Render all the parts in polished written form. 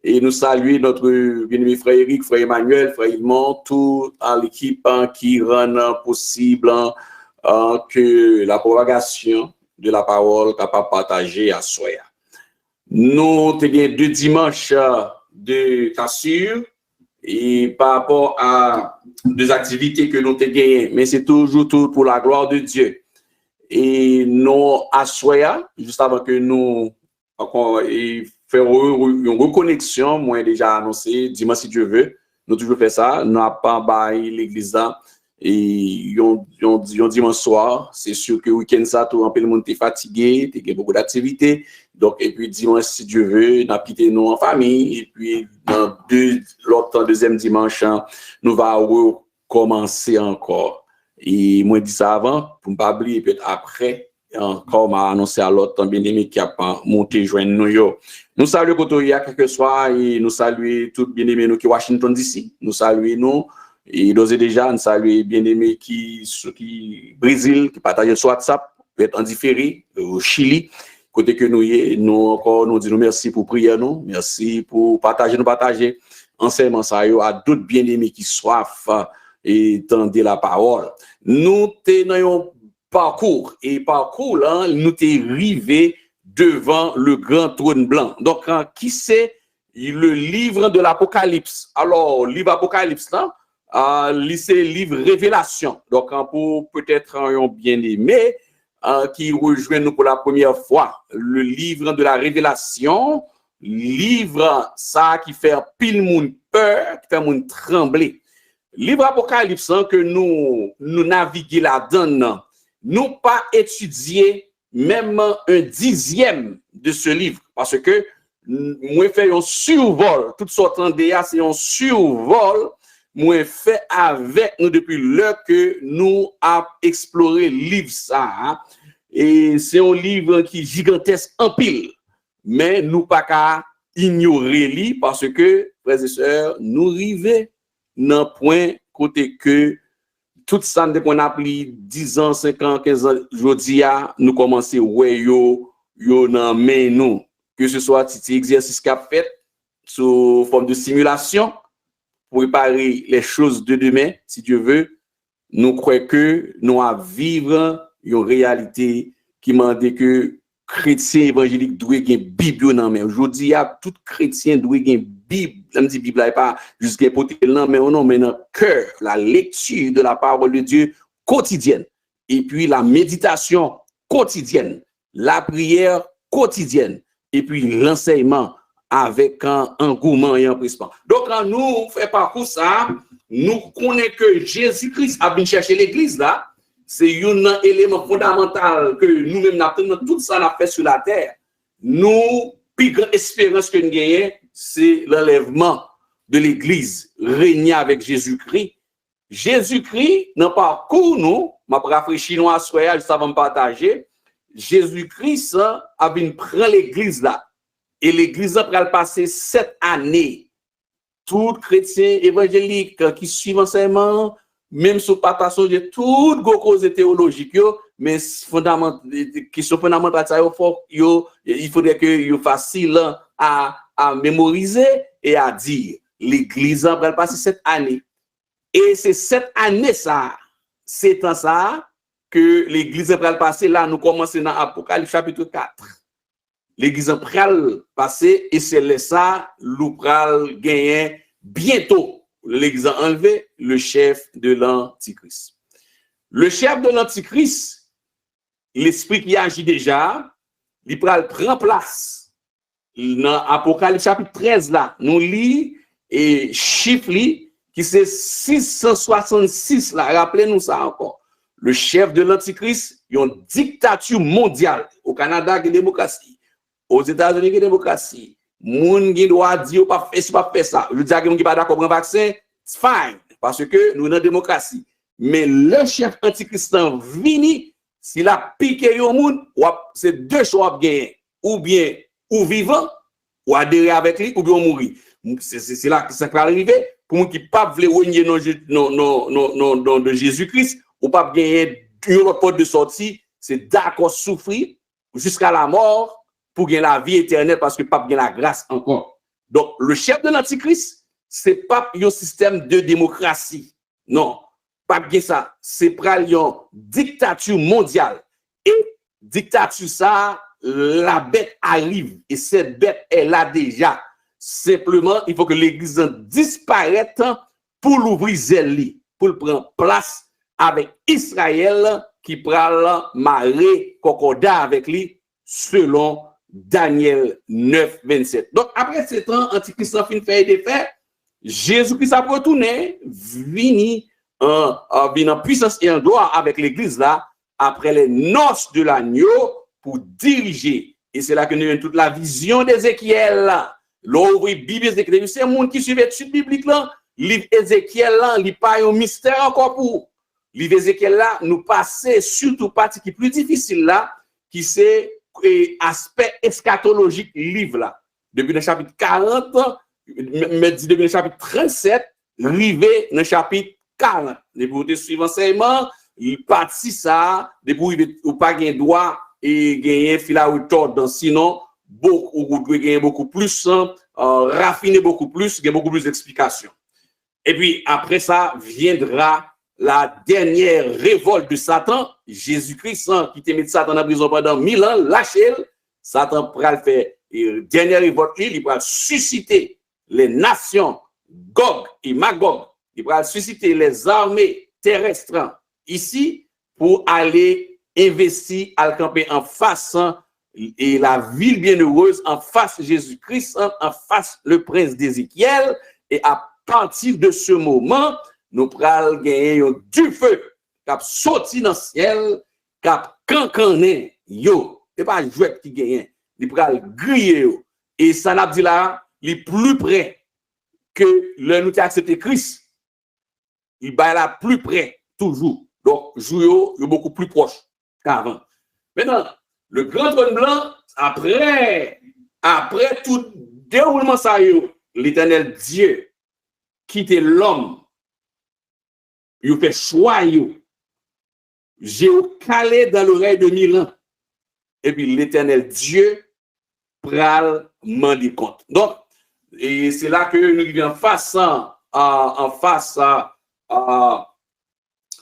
Et nous saluons notre bien-aimé frère Eric, frère Emmanuel, frère Yvon, toute l'équipe qui rend possible que la propagation de la parole capable de partager à soi. Nous avons 2 dimanches de cassure et par rapport à 2 activités que nous avons gagnées, mais c'est toujours tout pour la gloire de Dieu. Et nous, à soi, juste avant que nous faisons une reconnexion, moi déjà annoncé, dimanche si Dieu veut, nous toujours fait ça, nous n'avons pas baillé l'église là. Et on dimanche soir, c'est sûr que week-end ça, tout le monde est fatigué, il y a beaucoup d'activités. Donc, et puis dimanche, si Dieu veut, nous avons quitté nous en famille. Et puis, dans l'autre deuxième dimanche, nous allons recommencer encore. Et moi, je dis ça avant, pour ne pas oublier, peut-être après, encore, m'a annoncé à l'autre bien-aimé qui a monté joindre nous. Nous saluons Kotoya, quel que soit, et nous saluons tout bien-aimé nous qui Washington DC. Nous saluons nous. Et d'ores et déjà, nous saluons bien-aimés qui Brésil, qui partagent sur WhatsApp, peut-être en différé, au Chili, côté que nous encore, nous disons merci pour prier nous, merci pour partager enseignement ça à d'autres bien-aimés qui soif et tendez la parole. Nous tenons un parcours, et parcours là, nous t'es arrivé devant le grand trône blanc. Donc, qui c'est le livre de l'Apocalypse? Alors, livre Apocalypse là, c'est livre Révélation. Donc, pour peut-être un bien-aimé qui rejoint nous pour la première fois, le livre de la Révélation, livre ça qui fait pile moun peur, qui fait moun trembler. Livre Apocalypse que nous naviguons là-dedans, nous pas étudier même un 10e de ce livre, parce que moi fait un survol, tout sortant d'EA, c'est un survol. Moi fait avec nous depuis l'heure que nous avons exploré le livre ça. Hein? Et c'est un livre qui est gigantesque en pile. Mais nous pas qu'à ignorer lui parce que, frères et sœurs, nous arrivons dans le point côté que tout ça qu'on a appris 10 ans, 5 ans, 15 ans, aujourd'hui, nous commençons ouais yo dans main nous. Que ce soit petit exercice qu'a fait sous forme de simulation, pour préparer les choses de demain, si Dieu veut, nous croyons que nous allons vivre une réalité qui m'a dit que chrétien évangélique doit avoir une Bible dans main. Aujourd'hui, tout chrétien doit avoir une Bible. Même si la Bible n'est pas juste un poté dans mais non, mais dans le cœur, la lecture de la parole de Dieu quotidienne. Et puis la méditation quotidienne, la prière quotidienne, et puis l'enseignement avec un engouement et un pressement. Donc, quand nous faisons parcours ça, nous connaissons que Jésus-Christ a bien chercher l'église là. C'est un élément fondamental que nous-mêmes avons tout ça a fait sur la terre. Nous, plus grande espérance que nous gagnons, c'est l'enlèvement de l'église, régner avec Jésus-Christ. Jésus-Christ, dans le parcours, nous, je vais rafraîchir nous à soi, juste avant de partager, Jésus-Christ a bien pris l'église là. Et l'église a passé 7 années. Tout chrétien évangélique qui suit l'enseignement, même sous partage de toutes les causes théologiques, mais question fondamentale, il faudrait que soit facile à mémoriser et à dire. L'église a passé 7 années. Et c'est 7 années ça, c'est en ça que l'église a passé là, nous commençons dans Apocalypse chapitre 4. L'église a passé et c'est là ça, nous pral gagner bientôt. L'église a enlevé le chef de l'Antichrist. Le chef de l'Antichrist, l'esprit qui agit déjà, il pral prend place. Dans Apocalypse chapitre 13 là, nous lit et chiffre qui c'est 666 là, rappelez-nous ça encore. Le chef de l'Antichrist, il y a une dictature mondiale. Au Canada, il y a une démocratie. Aux États-Unis, il y a une démocratie. Moun qui doit dire pas faire ça. Je dis à quelqu'un qui pas d'accord avec le vaccin, c'est fine parce que nous sommes dans la démocratie. Mais le chef antichrist vini, s'il a piqué au monde, c'est 2 choix à gagner. Ou bien ou vivant, ou adhérer avec lui, ou bien mourir. C'est là que ça va arriver. Pour moi qui pas veut renier non de Jésus-Christ, ou pas gagner une autre porte de sortie, c'est d'accord souffrir jusqu'à la mort pour gagner la vie éternelle parce que pas gagner la grâce encore. Donc, le chef de l'Antichrist, c'est pas un système de démocratie. Non, pas bien ça. C'est pas une dictature mondiale. Et dictature ça, la bête arrive. Et cette bête est là déjà. Simplement, il faut que l'Église disparaisse pour l'ouvrir zèle, pour le prendre place avec Israël qui prend marée concordat avec lui selon Daniel 9, 27. Donc, après 7 ans, Antichrist a fin fait des faits, Jésus-Christ a retourné, vini en puissance et en gloire avec l'église là, après les noces de l'agneau pour diriger. Et c'est là que nous avons toute la vision d'Ézéchiel là. L'ouvre Bible Ézéchiel, c'est un monde qui suit l'étude biblique là, livre Ézéchiel là, il n'y a pas un mystère encore pour. Livre Ézéchiel là, nous passer surtout partie qui est plus difficile là, qui c'est aspect eschatologique livre là. Depuis le chapitre 40, mais depuis le chapitre 37, arrivé dans le chapitre 40. Depuis le suivant enseignement, il partit ça, depuis ou pas gain droit et gagner fil à retordre, sinon beaucoup gagner beaucoup plus, raffiner beaucoup plus, gagner beaucoup plus d'explications. Et puis après ça viendra la dernière révolte de Satan, Jésus-Christ, qui te met Satan en prison pendant 1000 ans, lâché, Satan pourra le faire. Et dernière révolte, il pourra susciter les nations, Gog et Magog, il pourra susciter les armées terrestres ici pour aller investir, à camper en face et la ville bienheureuse, en face Jésus-Christ, en face le prince d'Ézéchiel. Et à partir de ce moment, nous pral gagner du feu qui a sorti dans le ciel, qui a cancané yo. C'est pas jouet qui gagne, il pral griller yo. Et ça n'a dit là, il est plus près que le nous accepté Christ. Il va là plus près toujours. Donc jouyo est beaucoup plus proche qu'avant. Maintenant, le grand trône blanc après tout déroulement ça yo, l'Éternel Dieu quitte l'homme. Il fait choix, j'ai calé dans l'oreille de 1000 ans. Et puis l'éternel Dieu pral m'en dit compte. Donc, et c'est là que nous vivons face à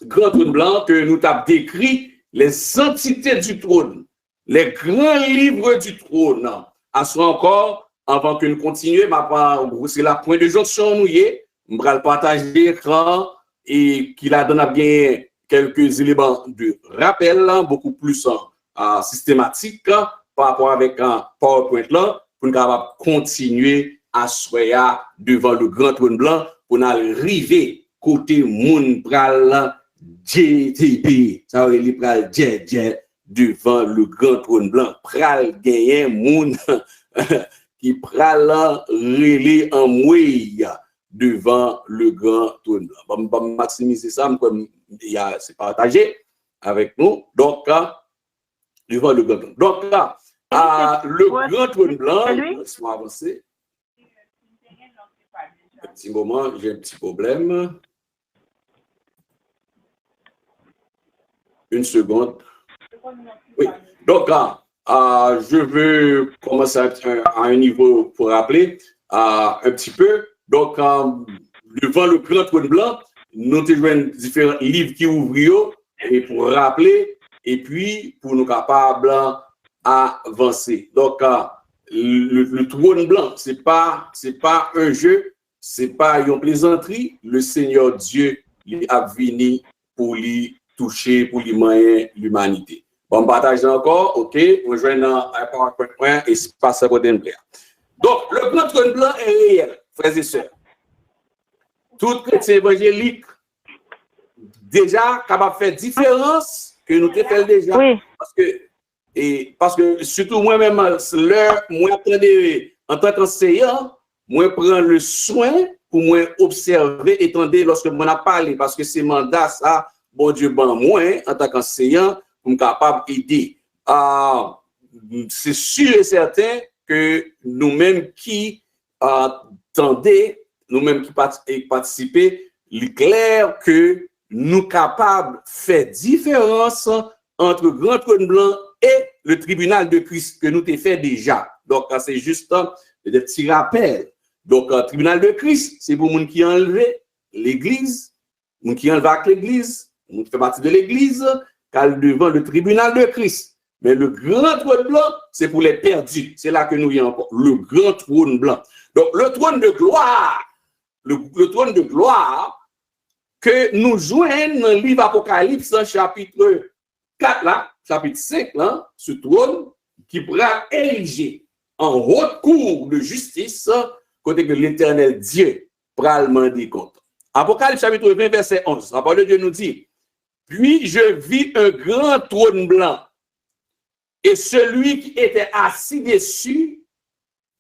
grand trône blanc que nous avons décrit les entités du trône, les grands livres du trône. À ce encore, avant que nous continuions, c'est la point de jonction nous y est, nous allons partager l'écran et qu'il a donné bien quelques éléments de rappel, beaucoup plus systématiques par rapport avec un PowerPoint là, pour nous capables continuer à soyer devant le grand trône blanc, pour nous arriver côté moun pral JTP, ça veut dire pral jet devant le grand trône blanc, pral gagner moun qui pral relé en mouille devant le grand trône blanc. On va maximiser ça, comme c'est partagé avec nous. Donc, devant le grand trône. Donc, le grand trône blanc, laisse-moi avancer. Un petit moment, j'ai un petit problème. Une seconde. Oui. Donc, je veux commencer à un niveau pour rappeler un petit peu. Donc, devant le grand trône blanc, nous avons différents livres qui ouvrent et pour rappeler et puis pour nous capables d'avancer. Donc, le trône blanc, c'est pas un jeu, c'est pas une plaisanterie. Le Seigneur Dieu il a venu pour lui toucher, pour lui manier l'humanité. Bon, partage encore, ok, on joint dans un PowerPoint et c'est pas ça pour Donc, le grand trône blanc est réel, frères et sœurs. Tout chrétien évangélique, déjà, capable de faire différence que nous te fait déjà. Oui. Parce que surtout moi-même, moi, en tant qu'enseignant, moi, prends le soin pour moi observer et tendre lorsque moi a parlé, parce que c'est mandat, ça, bon Dieu, ben moi, en tant qu'enseignant, pour me capable d'aider. C'est sûr et certain que nous-mêmes qui tendez, nous-mêmes qui participons, il est clair que nous capables de faire différence entre le grand trône blanc et le tribunal de Christ que nous t'ai fait déjà. Donc, c'est juste des petits rappels. Donc, tribunal de Christ, c'est pour les gens qui ont enlevé l'église, les gens qui ont enlevé l'église, les gens qui font partie de l'église, car devant le tribunal de Christ. Mais le grand trône blanc, c'est pour les perdus. C'est là que nous y avons encore. Le grand trône blanc. Donc, le trône de gloire, le trône de gloire, que nous joignons dans le livre Apocalypse, chapitre 4, là, chapitre 5, là, ce trône qui pourra ériger en haute cour de justice, côté que l'Éternel Dieu pourra le demander compte. Apocalypse chapitre 20, verset 11, la parole de Dieu nous dit, puis je vis un grand trône blanc, et celui qui était assis dessus,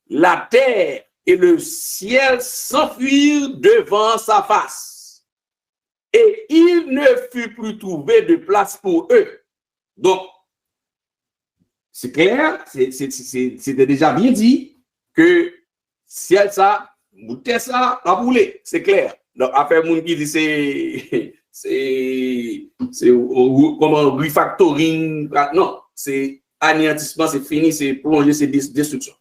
la terre et le ciel s'enfuirent devant sa face. Et il ne fut plus trouvé de place pour eux. Donc, c'est clair, c'était déjà bien dit que ciel ça, bouteille ça, a boulé, c'est clair. Donc, affaire moun qui dit c'est comment refactoring, non, c'est anéantissement, c'est fini, c'est prolonger, c'est destruction.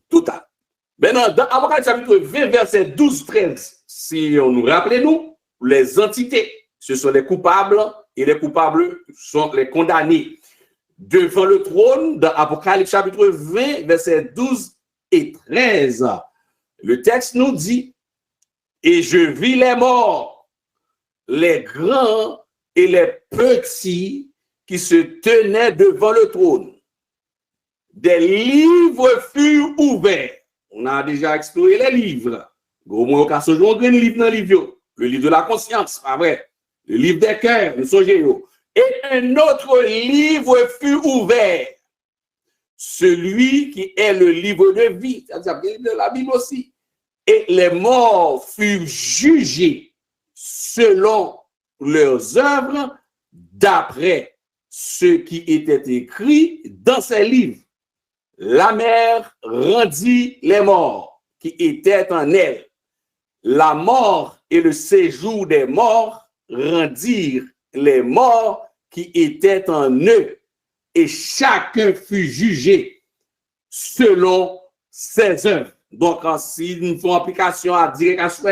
Tout à. Maintenant, dans Apocalypse chapitre 20, verset 12-13, si on nous rappelle, nous, les entités, ce sont les coupables, et les coupables sont les condamnés. Devant le trône, dans Apocalypse chapitre 20, verset 12 et 13, le texte nous dit, et je vis les morts, les grands et les petits qui se tenaient devant le trône. Des livres furent ouverts. On a déjà exploré les livres. Au moins, on a ce jour, un livre dans le livre. Le livre de la conscience, pas vrai. Le livre des cœurs, le songeo. Et un autre livre fut ouvert. Celui qui est le livre de vie, c'est-à-dire de la Bible aussi. Et les morts furent jugés selon leurs œuvres d'après ce qui était écrit dans ces livres. La mer rendit les morts qui étaient en elle. La mort et le séjour des morts rendirent les morts qui étaient en eux, et chacun fut jugé selon ses œuvres. Donc, si nous faisons application à direction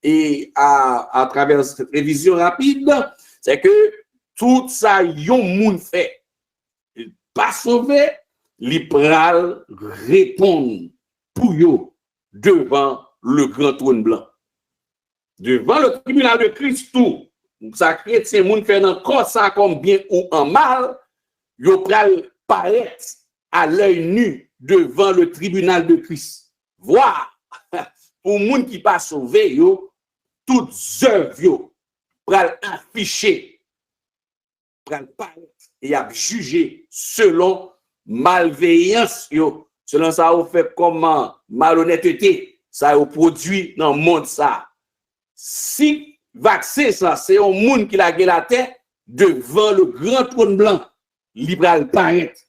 et à travers cette révision rapide, c'est que tout ça, yon moun fait, pas sauvé, li pral répondre pour yo devant le grand trône blanc. Devant le tribunal de Christ, tout, ça chrétien moun fait dans corps ça comme bien ou en mal, yo pral paraître à l'œil nu devant le tribunal de Christ. Voir, pour moun qui pas sauvé, yo, toutes œuvres yo pral afficher, pral paraître et a jugé selon malveillance yo, selon ça on fait comment malhonnêteté ça au produit dans le monde ça. Si vaccin ça c'est un monde qui la la tête devant le grand trône blanc, libéral paraître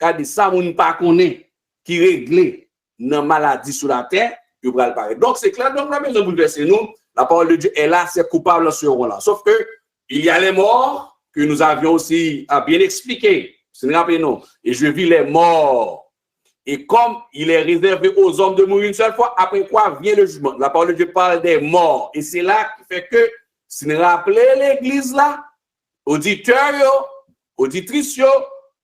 car de ça on pas connaît qui régler dans maladie sur la terre, il va paraître. Donc c'est clair, donc la maison bouleverser nous, la parole de Dieu est là, c'est coupable ce rôle-là. Sauf que il y a les morts que nous avions aussi à bien expliquer. C'est rappelez-nous. Et je vis les morts. Et comme il est réservé aux hommes de mourir une seule fois, après quoi vient le jugement. La parole de Dieu parle des morts. Et c'est là qui fait que, si nous rappelons l'église là, auditeurs, auditrices,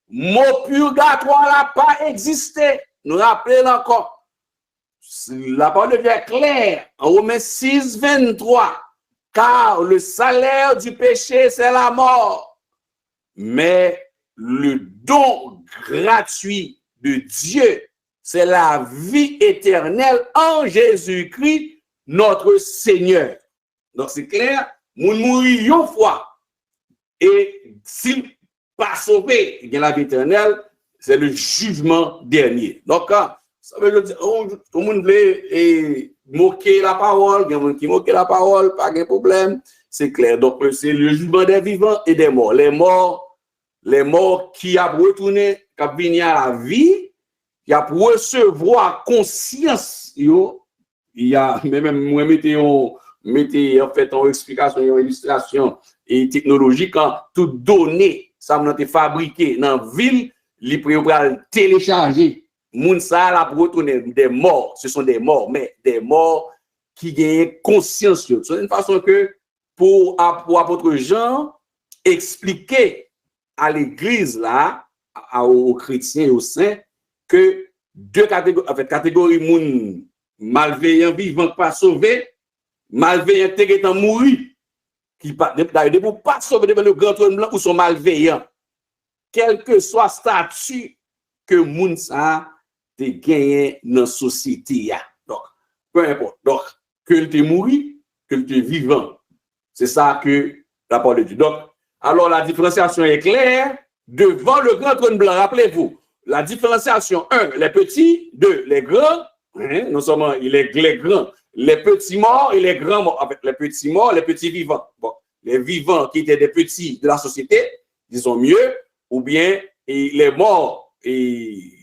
mot purgatoire n'a pas existé. Nous rappelons encore. La parole de Dieu est claire. En Romains 6, 23. Car le salaire du péché, c'est la mort. Mais le don gratuit de Dieu, c'est la vie éternelle en Jésus-Christ, notre Seigneur. Donc c'est clair, nous mourons une fois. Et s'il n'est pas sauvé, il y a la vie éternelle, c'est le jugement dernier. Donc, ça veut dire, tout le monde veut moquer la parole, il y a des gens qui moquent la parole, pas de problème, c'est clair. Donc, c'est le jugement des vivants et des morts. Les morts qui a retourné, qui a venu à la vie, qui a recevoir conscience, il y a même moi mettez en fait en explication, en illustration et technologique, quand toute donnée, ça m'a été fabriqué dans la ville, les préopérales télécharger moun sa la pour retourner des morts, ce sont des morts, mais des morts qui gagnent conscience. C'est une façon que pour apôtre Jean expliquer à l'église là, aux chrétiens et aux saints, que deux catégories, en fait, catégorie moun malveillant vivant pas sauvé, malveillant qui est mourir, qui d'ailleurs pas sauver devant le grand trône blanc ou sont malveillants, quel que soit statut que moun sa te gagné dans la société. Donc, peu importe. Donc, que tu es mouru, que tu es vivant. C'est ça que la parole de Dieu. Donc, alors la différenciation est claire devant le grand trône blanc. Rappelez-vous, la différenciation, 1, les petits, 2, les grands, non seulement les grands, les petits morts et les grands morts. En fait, les petits morts, les petits vivants. Bon, les vivants qui étaient des petits de la société, disons mieux, ou bien les morts qui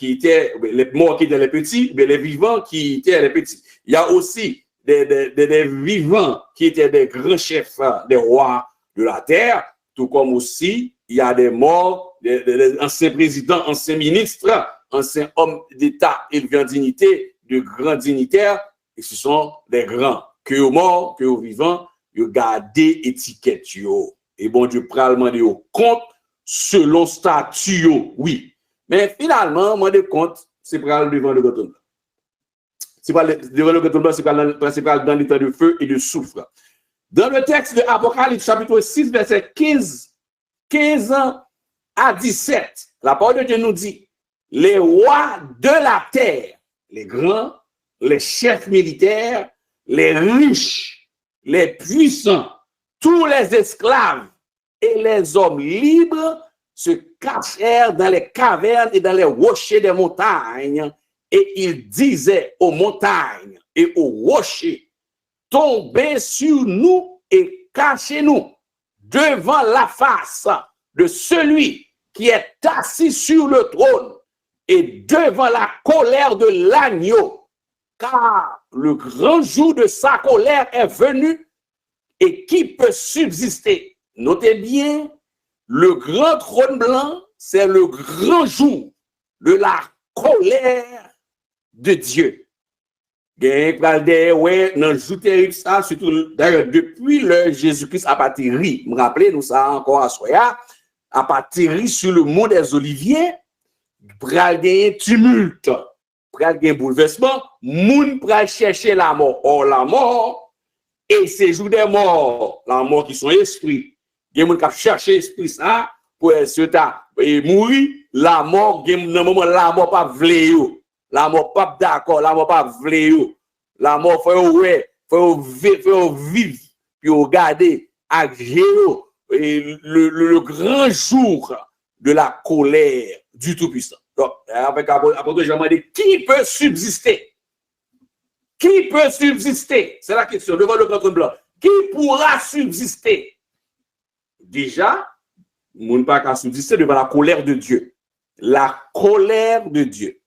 étaient les petits, mais les vivants qui étaient les petits. Il y a aussi des vivants qui étaient des grands chefs, des rois de la terre, tout comme aussi il y a des morts, des anciens présidents, anciens ministres, anciens hommes d'État élevés en dignité, de grands dignitaires, et ce sont des grands. Que aux morts, que aux vivants, ils gardent étiquette. Et bon Dieu pral demander au compte selon statut, oui. Mais finalement, moi, de compte, c'est pral devant le bâton. C'est pas devant le bâton, c'est pas dans l'état de feu et de soufre. Dans le texte de Apocalypse, chapitre 6, verset 15 à 17, la parole de Dieu nous dit, les rois de la terre, les grands, les chefs militaires, les riches, les puissants, tous les esclaves et les hommes libres se cachèrent dans les cavernes et dans les rochers des montagnes, et ils disaient aux montagnes et aux rochers, tombez sur nous et cachez-nous devant la face de celui qui est assis sur le trône et devant la colère de l'agneau, car le grand jour de sa colère est venu, et qui peut subsister? Notez bien, le grand trône blanc, c'est le grand jour de la colère de Dieu. Ouais, dans le jour terrible, ça, surtout d'ailleurs, depuis le Jésus-Christ a atterri, me rappelez, nous ça encore à Soya, a atterri sur le mont des Oliviers, pral gagner tumulte, pral gagner bouleversement, moun pral chercher la mort. Or, la mort, et ces jours des morts, la mort qui sont esprits, gen moun k'ap chercher esprit ça, pour et mourir, la mort, gen nan moment la mort pas vle yo. La mort pas d'accord, la mort pas vle yo. La mort faut vivre, puis regarder avec le grand jour de la colère du Tout-Puissant. Donc, avec apôtre Jean dit, qui peut subsister? Qui peut subsister? C'est la question devant le grand trône blanc. Qui pourra subsister? Déjà, moun pas qu'à subsister devant la colère de Dieu. La colère de Dieu.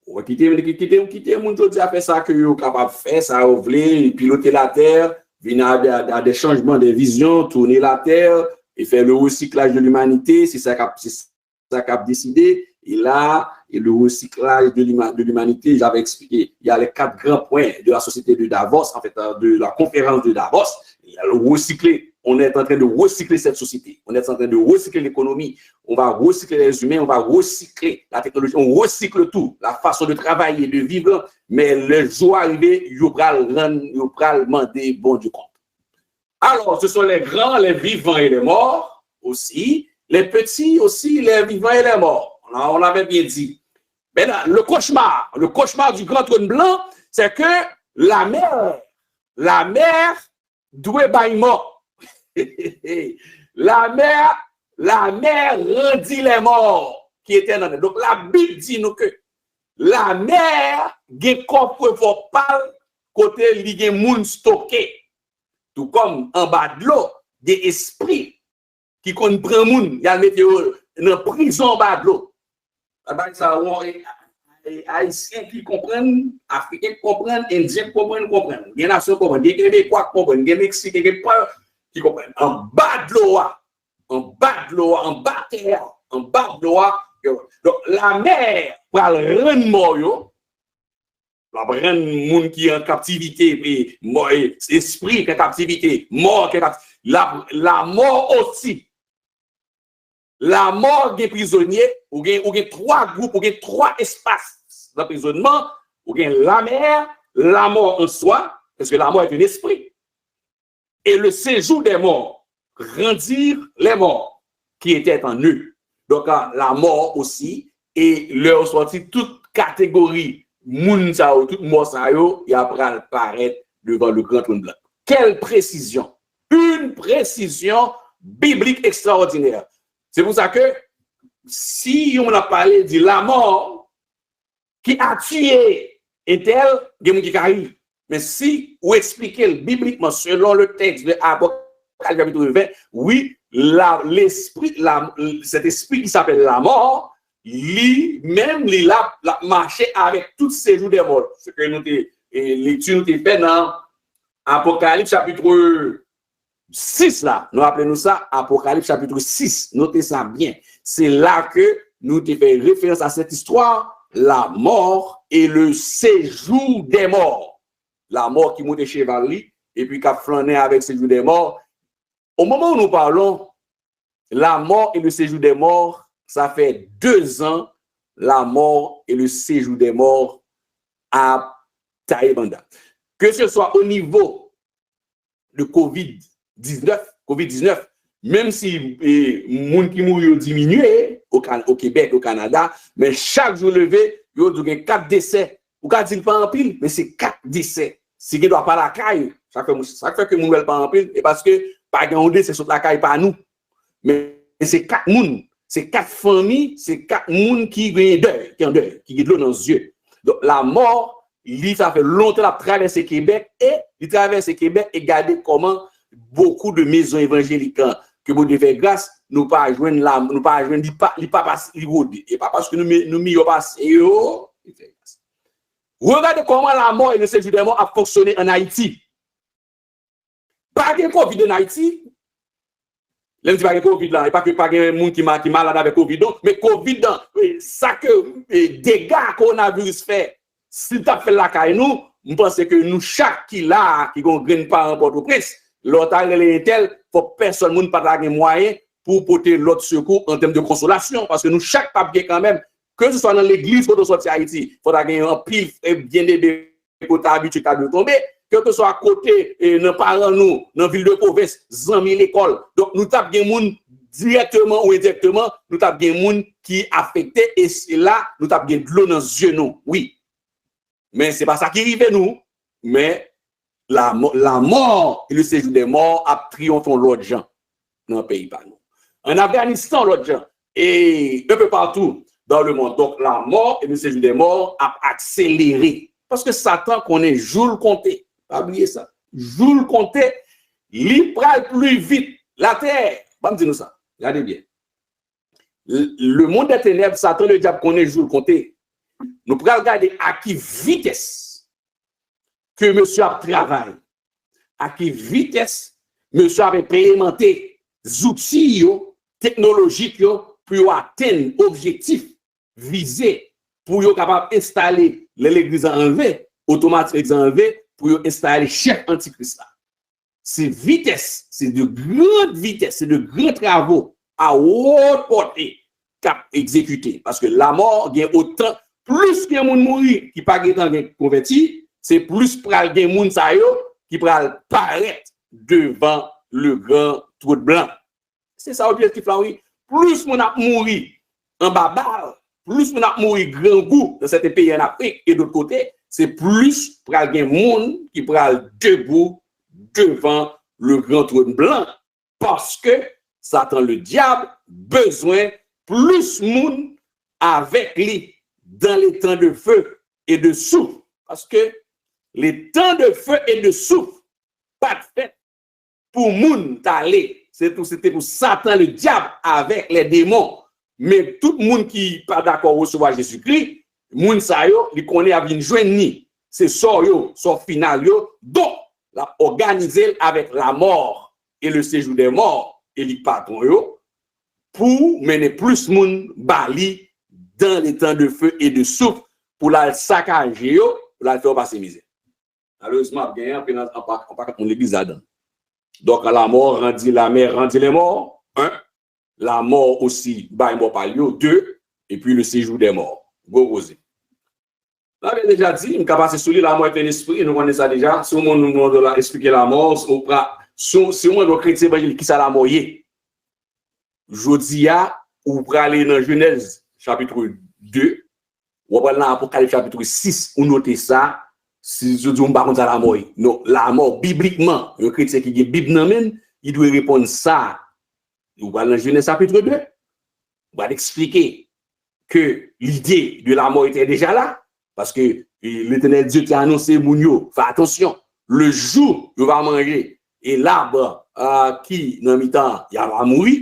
On va quitter, moun jodi a fait ça que yo capable faire, ça ou vle piloter la terre, venir à des changements de vision, tourner la terre et faire le recyclage de l'humanité, c'est ça qu'a décidé. Et là, le recyclage de l'humanité, j'avais expliqué, il y a les 4 grands points de la société de Davos, en fait, de la conférence de Davos. Il y a le recycler. On est en train de recycler cette société. On est en train de recycler l'économie. On va recycler les humains. On va recycler la technologie. On recycle tout. La façon de travailler, de vivre. Mais le jour arrivé, il va demander bon du compte. Alors, ce sont les grands, les vivants et les morts aussi. Les petits aussi, les vivants et les morts. On l'avait bien dit. Mais là, le cauchemar du grand trône blanc, c'est que la mer doit bailler mort. La mer rendit les morts qui étaient dans le. Donc la Bible dit nous que la mer gen coffre fort pas côté li gen moun stocké, tout comme en bas de l'eau des esprits qui comprend moun, y a mettre dans prison en bas de l'eau. Ça Haïtiens qui comprennent, Africains qui comprennent, Indiens qui comprennent, les nations comprennent, les Québécois qui comprennent, les Mexicains qui comprennent. En bas de l'eau, en bas de terre, en bas de l'eau, Donc, la mer va le rendre mort, yo. La rendre monde qui est en captivité, et mort, esprit qui est en captivité, mort qui est en captivité. La mort aussi. La mort des prisonniers, ou bien trois groupes, ou bien trois espaces d'emprisonnement, ou bien la mer, la mort en soi, parce que la mort est un esprit, et le séjour des morts, rendir les morts qui étaient en eux. Donc, la mort aussi, et leur sortie, toute catégorie, moun sa yo, toute mort sa yo, y après paraître devant le grand trône blanc. Quelle précision! Une précision biblique extraordinaire. C'est pour ça que si on a parlé de la mort qui a tué un tel, il y a qui arrive. Mais si vous expliquez bibliquement selon le texte de Apocalypse chapitre 20, oui, cet esprit qui s'appelle la mort, lui-même, il a marché avec tous ces jours des morts. Ce que l'étude nous fait dans Apocalypse chapitre 6 là, nous appelons ça Apocalypse chapitre 6. Notez ça bien. C'est là que nous te fait référence à cette histoire, la mort et le séjour des morts. La mort qui monte chevalier et puis qui a flâné avec le séjour des morts. Au moment où nous parlons, la mort et le séjour des morts, ça fait 2 ans, la mort et le séjour des morts à Taïbanda. Que ce soit au niveau de COVID-19, même si les gens qui mourent diminué au Québec, au Canada, mais chaque jour levé, il y a 4 décès. Ou quand il pas en pile, mais c'est 4 décès. Si il ne doit pas la caille, ça fait que les gens ne pas en pile, et parce que pas de décès sur la caille, pas nous. Mais c'est 4 personnes, c'est 4 familles, c'est 4 personnes qui ont deuil, qui ont de l'eau dans les yeux. Donc la mort, ça fait longtemps qu'il a traversé le Québec et il traverse le Québec et regardez comment beaucoup de maisons évangéliques que vous devez faire grâce, nous pas joindre là, nous pas joindre, il pas passer, et pas parce que nous mis au passé. Regardez comment la mort et le séjour des morts a fonctionné en Haïti. Pas de Covid en Haïti. Même si pas de Covid là, et pas que pas de monde qui malade avec Covid, mais Covid, ça que dégâts coronavirus fait. Si tu as fait la caille, nous pensons que nous, chaque qui là, qui ont grain par un Port-au-Prince, l'autre est tel, faut personne ne pas avoir moyen pour porter l'autre secours en termes de consolation. Parce que nous, chaque papier quand même, que ce soit dans l'église ou dans sortir Haïti, il faut avoir un pile et bien aidé pour t'habituer à tomber. Que ce soit à côté, nos parents, nous, dans la ville de province, zami l'école. Donc, nous avons des gens directement ou indirectement, nous avons des gens qui affectés et c'est là, nous avons de l'eau dans les yeux, nous. Oui. Mais ce n'est pas ça qui arrive nous, mais la mort et le séjour des morts a triomphé l'autre gens dans le pays par nous. En Afghanistan, l'autre gens, et un peu partout dans le monde. Donc, la mort et le séjour des morts a accéléré. Parce que Satan connaît Joule compté. Pas oublier ça. Joule compté, il prend plus vite. La terre, pas me dire nous ça. Regardez bien. Le monde des ténèbres, Satan, le diable connaît Joule compté. Nous pouvons regarder à qui vitesse que monsieur a travaillé, à qui vitesse monsieur a implémenté les outils technologiques pour atteindre l'objectif visé pour être capable d'installer l'église enlevée, automatique enlevée, pour installer chef antichrist. C'est vitesse, c'est de grande vitesse, c'est de grands travaux à haute portée qu'a exécuté. Parce que la mort vient autant. Plus qu'il y a des gens mourir qui pas converti, c'est plus pral gen moun sa yo qui pral paraître devant le grand trône blanc. C'est ça l'objectif là, oui. Plus moun a mourir en barbare, plus moun a mourir grand goût dans certains pays en Afrique et d'autre côté, c'est plus pral gen moun qui pral debout devant le grand trône blanc parce que Satan le diable besoin plus moun avec lui dans les temps de feu et de souffle. Parce que les temps de feu et de souffle, pas de fait pour moun t'aller. C'était pour Satan, le diable, avec les démons. Mais tout le monde qui n'est pas d'accord recevoir Jésus-Christ, moun sa yo, il connaît à venir joindre ni. C'est ça yo, son final yo. Donc, la organiser avec la mort et le séjour des morts et les patrons yo, pour mener plus moun bali dans les temps de feu et de souffle pour la saccager, pour la faire passer misère. Malheureusement, il y a un l'église là-dedans. Donc, la mort rendit la mer, rendit les morts. 1. La mort aussi, bah, mort par lui. 2. Et puis le séjour des morts. Gosé. Là, j'ai déjà dit, je suis capable de souligner la mort est un esprit, nous connaissons ça déjà. Si on nous expliquer la mort, si on est chrétien évangélique, qui ça la mort est? Jodia, ou pour aller dans Genèse chapitre 2, ou pour aller dans Apocalypse chapitre 6, ou notez ça, si je dis on va la mort. Non, la mort, bibliquement, un chrétien qui est Bible, il doit répondre ça. Ou pour aller dans Genèse chapitre 2, on va expliquer que l'idée de la mort était déjà là, parce que l'Éternel Dieu qui a annoncé, Mounio, fais attention, le jour où il va manger, et l'arbre qui, dans le mi-temps, il va mourir,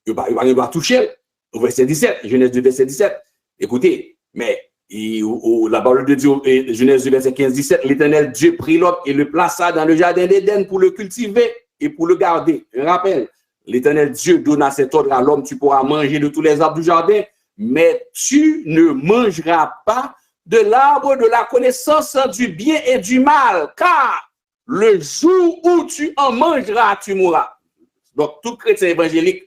il va toucher, au verset 17, Genèse 2, verset 17. Écoutez, mais la parole de Dieu, Genèse 2, verset 15-17, l'Éternel Dieu prit l'homme et le plaça dans le jardin d'Éden pour le cultiver et pour le garder. Je rappelle, l'Éternel Dieu donna cet ordre à l'homme, tu pourras manger de tous les arbres du jardin, mais tu ne mangeras pas de l'arbre de la connaissance du bien et du mal, car le jour où tu en mangeras, tu mourras. Donc, tout chrétien évangélique,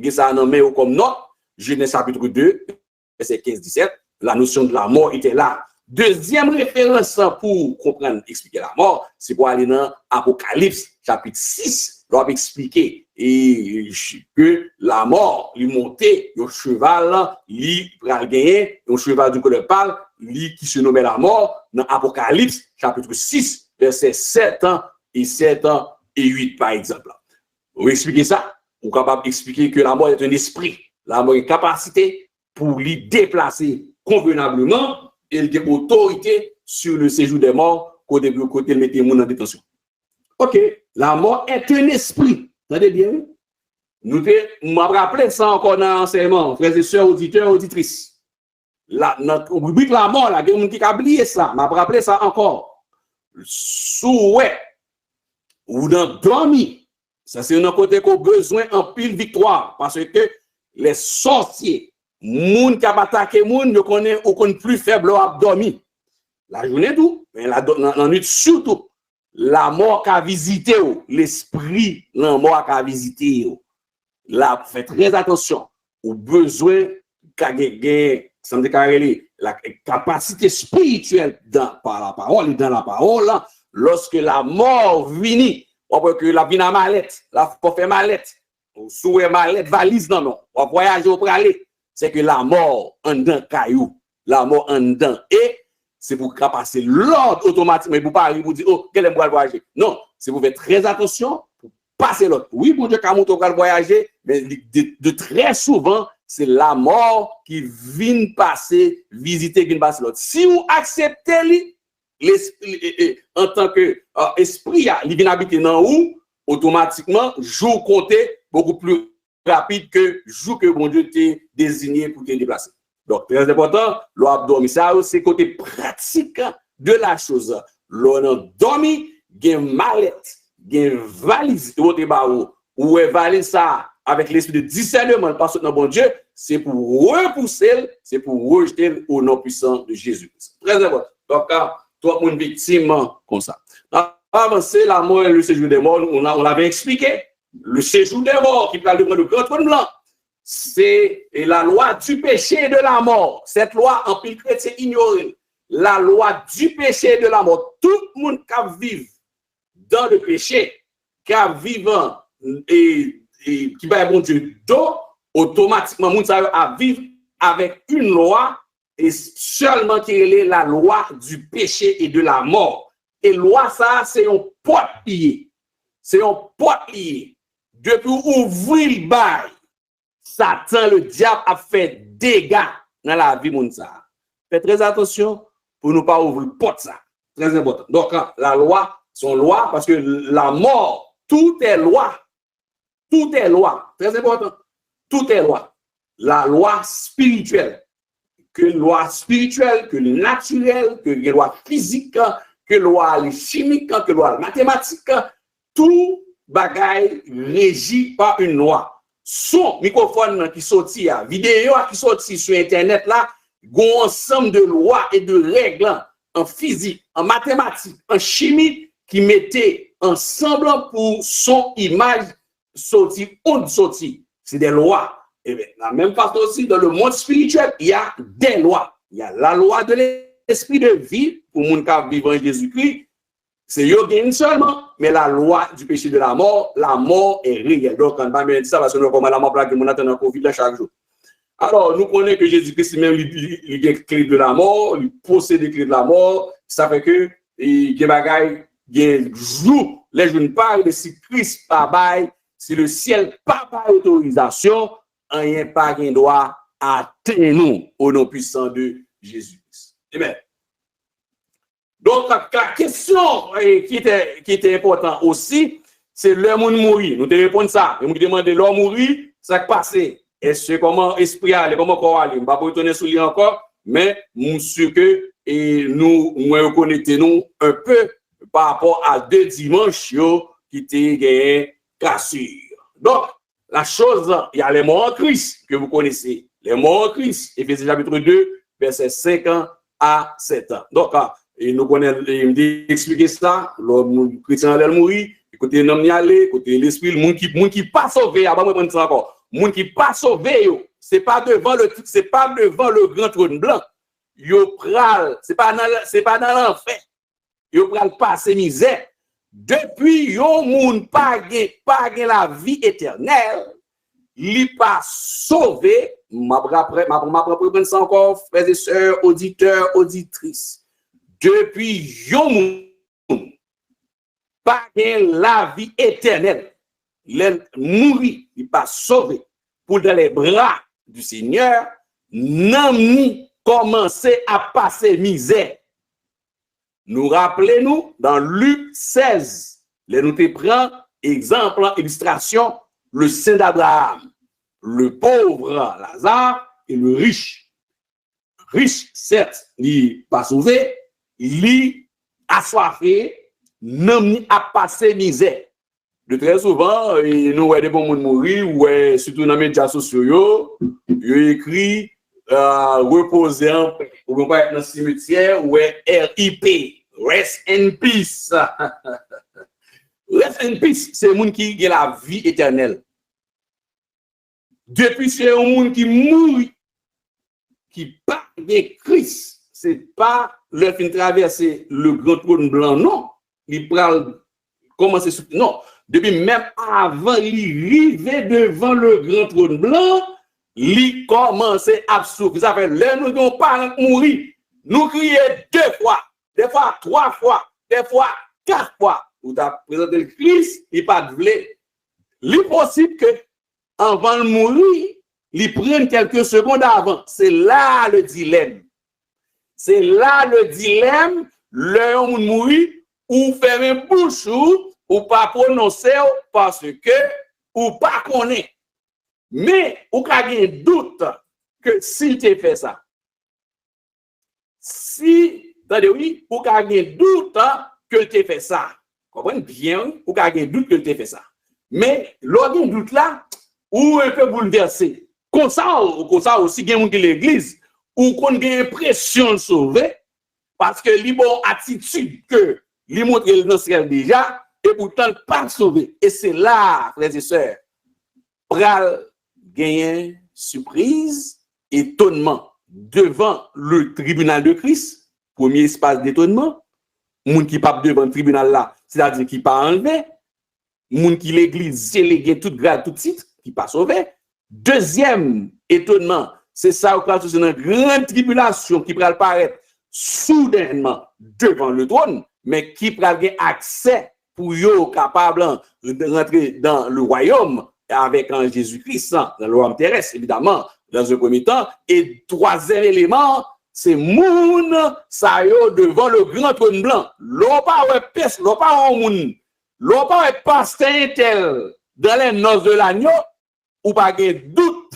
ça nommé comme non, Genèse chapitre 2, verset 15-17, la notion de la mort était là. Deuxième référence pour comprendre, expliquer la mort, c'est pour aller dans Apocalypse chapitre 6, on va expliquer que la mort, il montait, un cheval, il pral gagner, un cheval du couleur pâle, lui qui se nommait la mort, dans Apocalypse chapitre 6, verset 7 et 8 par exemple. Vous expliquez ça? Vous êtes capable d'expliquer que la mort est un esprit. La mort est une capacité pour lui déplacer convenablement et il a autorité sur le séjour des morts côté de mettre les gens en détention. Ok, la mort est un esprit. Vous entendez bien? Nous m'avons rappelé ça encore dans l'enseignement, frères et sœurs, auditeurs, auditrices. Notre rubrique la mort, il y a des gens qui ont oublié ça. Je rappelé ça encore. Souhait ou dans dormi. Ça, c'est un côté qu'on a besoin en pile victoire. Parce que les sorciers, les gens qui ont attaqué, les gens ne connaissent plus faible à dormir. La journée, tout, mais la nuit surtout. La mort qui a visité, l'esprit, la mort qui a visité. Là, faites très attention. Au besoin la capacité spirituelle par la parole et dans la parole, lorsque la mort vient. On peut que la vie n'a mallette, la fait mallette, ou souhait mallette, valise non, non. On voyage au aller. C'est que la mort en dedans caillou, la mort en dedans. Et c'est pour passer l'ordre automatiquement, mais pour pas arriver pour dire, oh, quel est le voyager. Non, c'est pour faire très attention, pour passer l'ordre. Oui, pour Dieu, quand on voyager, mais de très souvent, c'est la mort qui vient passer, visiter, qui vient passer l'autre. Si vous acceptez l'esprit, en tant que esprit, il vient habiter dans vous, automatiquement, jour compté beaucoup plus rapide que jour que bon Dieu t'a désigné pour te déplacer. Donc, très important, l'abdomen, ça, c'est côté pratique de la chose. L'on dormi, il y a une mallette, il y a une valise, ou une valise ça, avec l'esprit de discernement, parce que bon Dieu, c'est pour repousser, c'est pour rejeter au nom puissant de Jésus. Très important. Donc, toi, une victime comme ça. Avancer la mort et le séjour des morts, on l'avait expliqué. Le séjour des morts qui parle de grand trône blanc, c'est la loi du péché et de la mort. Cette loi, en pile chrétien ignoré. La loi du péché et de la mort. Tout le monde qui vit dans le péché, qui vit et qui va bon Dieu d'eau, automatiquement, moun sa a vivre avec une loi et seulement qui est la loi du péché et de la mort. Et loi ça, c'est un porte-pied. C'est un porte-pied. Depuis ouvrir le bail, Satan, le diable, a fait dégâts dans la vie moun sa. Faites très attention pour ne pas ouvrir le porte ça. Très important. Donc, la loi, son loi, parce que la mort, tout est loi. Tout est loi. Très important. Tout est loi. La loi spirituelle. Que loi spirituelle, que naturelle, que loi physique, que loi chimique, que loi mathématique. Tout bagaille régi par une loi. son microphone qui sorti, vidéo qui sorti sur Internet là, un ensemble de lois et de règles en physique, en mathématiques, en chimie qui mettaient ensemble pour son image sorti, onde sorti. C'est des lois. Et bien, la même façon aussi, dans le monde spirituel, il y a des lois. Il y a la loi de l'esprit de vie pour les gens qui vivent en Jésus-Christ. C'est Yogan seulement, mais la loi du péché de la mort est réelle. Donc, on va dire ça parce que nous avons la mort plaque de mon attendant Covid chaque jour. Alors, nous connaissons que Jésus-Christ même il a clé de la mort, il possède les clés de la mort. Ça fait que il y a des bagailles, il y a des jours, les jeunes parlent de si Christ pas bail, si le ciel pas par autorisation, rien pas rien doit atteindre nous au nom puissant de Jésus-Christ. Amen. Donc, la question qui était importante aussi, c'est l'heure où mourir. Nous te répondons ça. Nous demandons l'heure mourir, ça qui passe. Est-ce comment esprit aller, comment corps aller? Je ne vais pas retourner sur lui encore, mais je suis sûr que nous reconnaissons un peu par rapport à 2 dimanches qui étaient gagnés cassure. Donc, la chose, il y a les morts en Christ que vous connaissez. Les morts en Christ, Éphésiens chapitre 2, versets 5 à 7 ans. Donc, et nous connaissons, il me expliquer ça, le chrétien allait mourir, côté l'homme y aller, côté l'esprit, le monde qui pas sauvé, avant moi prendre ça encore. Le monde qui pas sauvé, c'est pas devant le grand trône blanc. Yo pral, c'est pas dans l'enfer. Yo pral passer misère. Depuis yo moun pas gen la vie éternelle, li pas sauvé, ma prendre ça encore, frères et sœurs, auditeurs, auditrices. Depuis yon moun pas gen la vie éternelle, il mourir, il pas sauvé pour dans les bras du Seigneur, nan ni commencer à passer misère. Nous rappelons-nous dans Luc 16, les nous te prend exemple, illustration, le saint d'Abraham, le pauvre Lazare et le riche. Riche, certes, il pas sauvé, il assoiffé, non a passé misère. De très souvent, nous voyons des bons monde mourir, ou surtout dans les médias sociaux, ils écrit reposer en paix, ou pas être dans le cimetière, ou RIP, rest in peace. Rest in peace, c'est le monde qui a la vie éternelle. Depuis, c'est un monde qui mourit, qui parle de Christ. C'est pas le fin traverser le grand trône blanc, non. Il parle, comment c'est, non. Depuis même avant, il arrivait devant le grand trône blanc, il commençait à souffrir. Ça fait, là, nous n'avons pas mourir. Nous crions 2 fois, des fois 3 fois, des fois 4 fois. Vous avez présenté le Christ, il pas de blé. Il est possible que, avant de mourir, il prenne quelques secondes avant. C'est là le dilemme. C'est là le dilemme, l'heure où mourir, ou fermer bouche ou pas prononcer parce que ou pas connaît. Mais ou ka gen doute que s'il te fait ça. Si, attendez oui, ou ka gen doute que te fait ça. Comprenez bien, ou ka gen doute que te fait ça. Mais l'autre doute là, ou un peu bouleversé. Comme ça aussi gen moun ki l'église ou qu'on gen impression de sauver parce que li bon attitude que li montre le ciel déjà et pourtant pas sauvé. Et c'est là, frères et sœurs, pral gagner surprise, étonnement devant le tribunal de Christ, premier espace d'étonnement, moun qui pas devant le tribunal là, c'est-à-dire qui pas enlevé, moun qui l'église délégué toute grade tout titre, qui pas sauvé. Deuxième étonnement, c'est ça où c'est une grande tribulation qui pral paraître soudainement devant le trône, mais qui pral gagner accès pour yo capable de rentrer dans le royaume avec Jésus-Christ, dans le royaume terrestre, évidemment, dans un premier temps. Et troisième élément, c'est moun sa yo devant le grand trône blanc. L'on pas pasteur tel dans les noces de l'agneau, ou pas de doute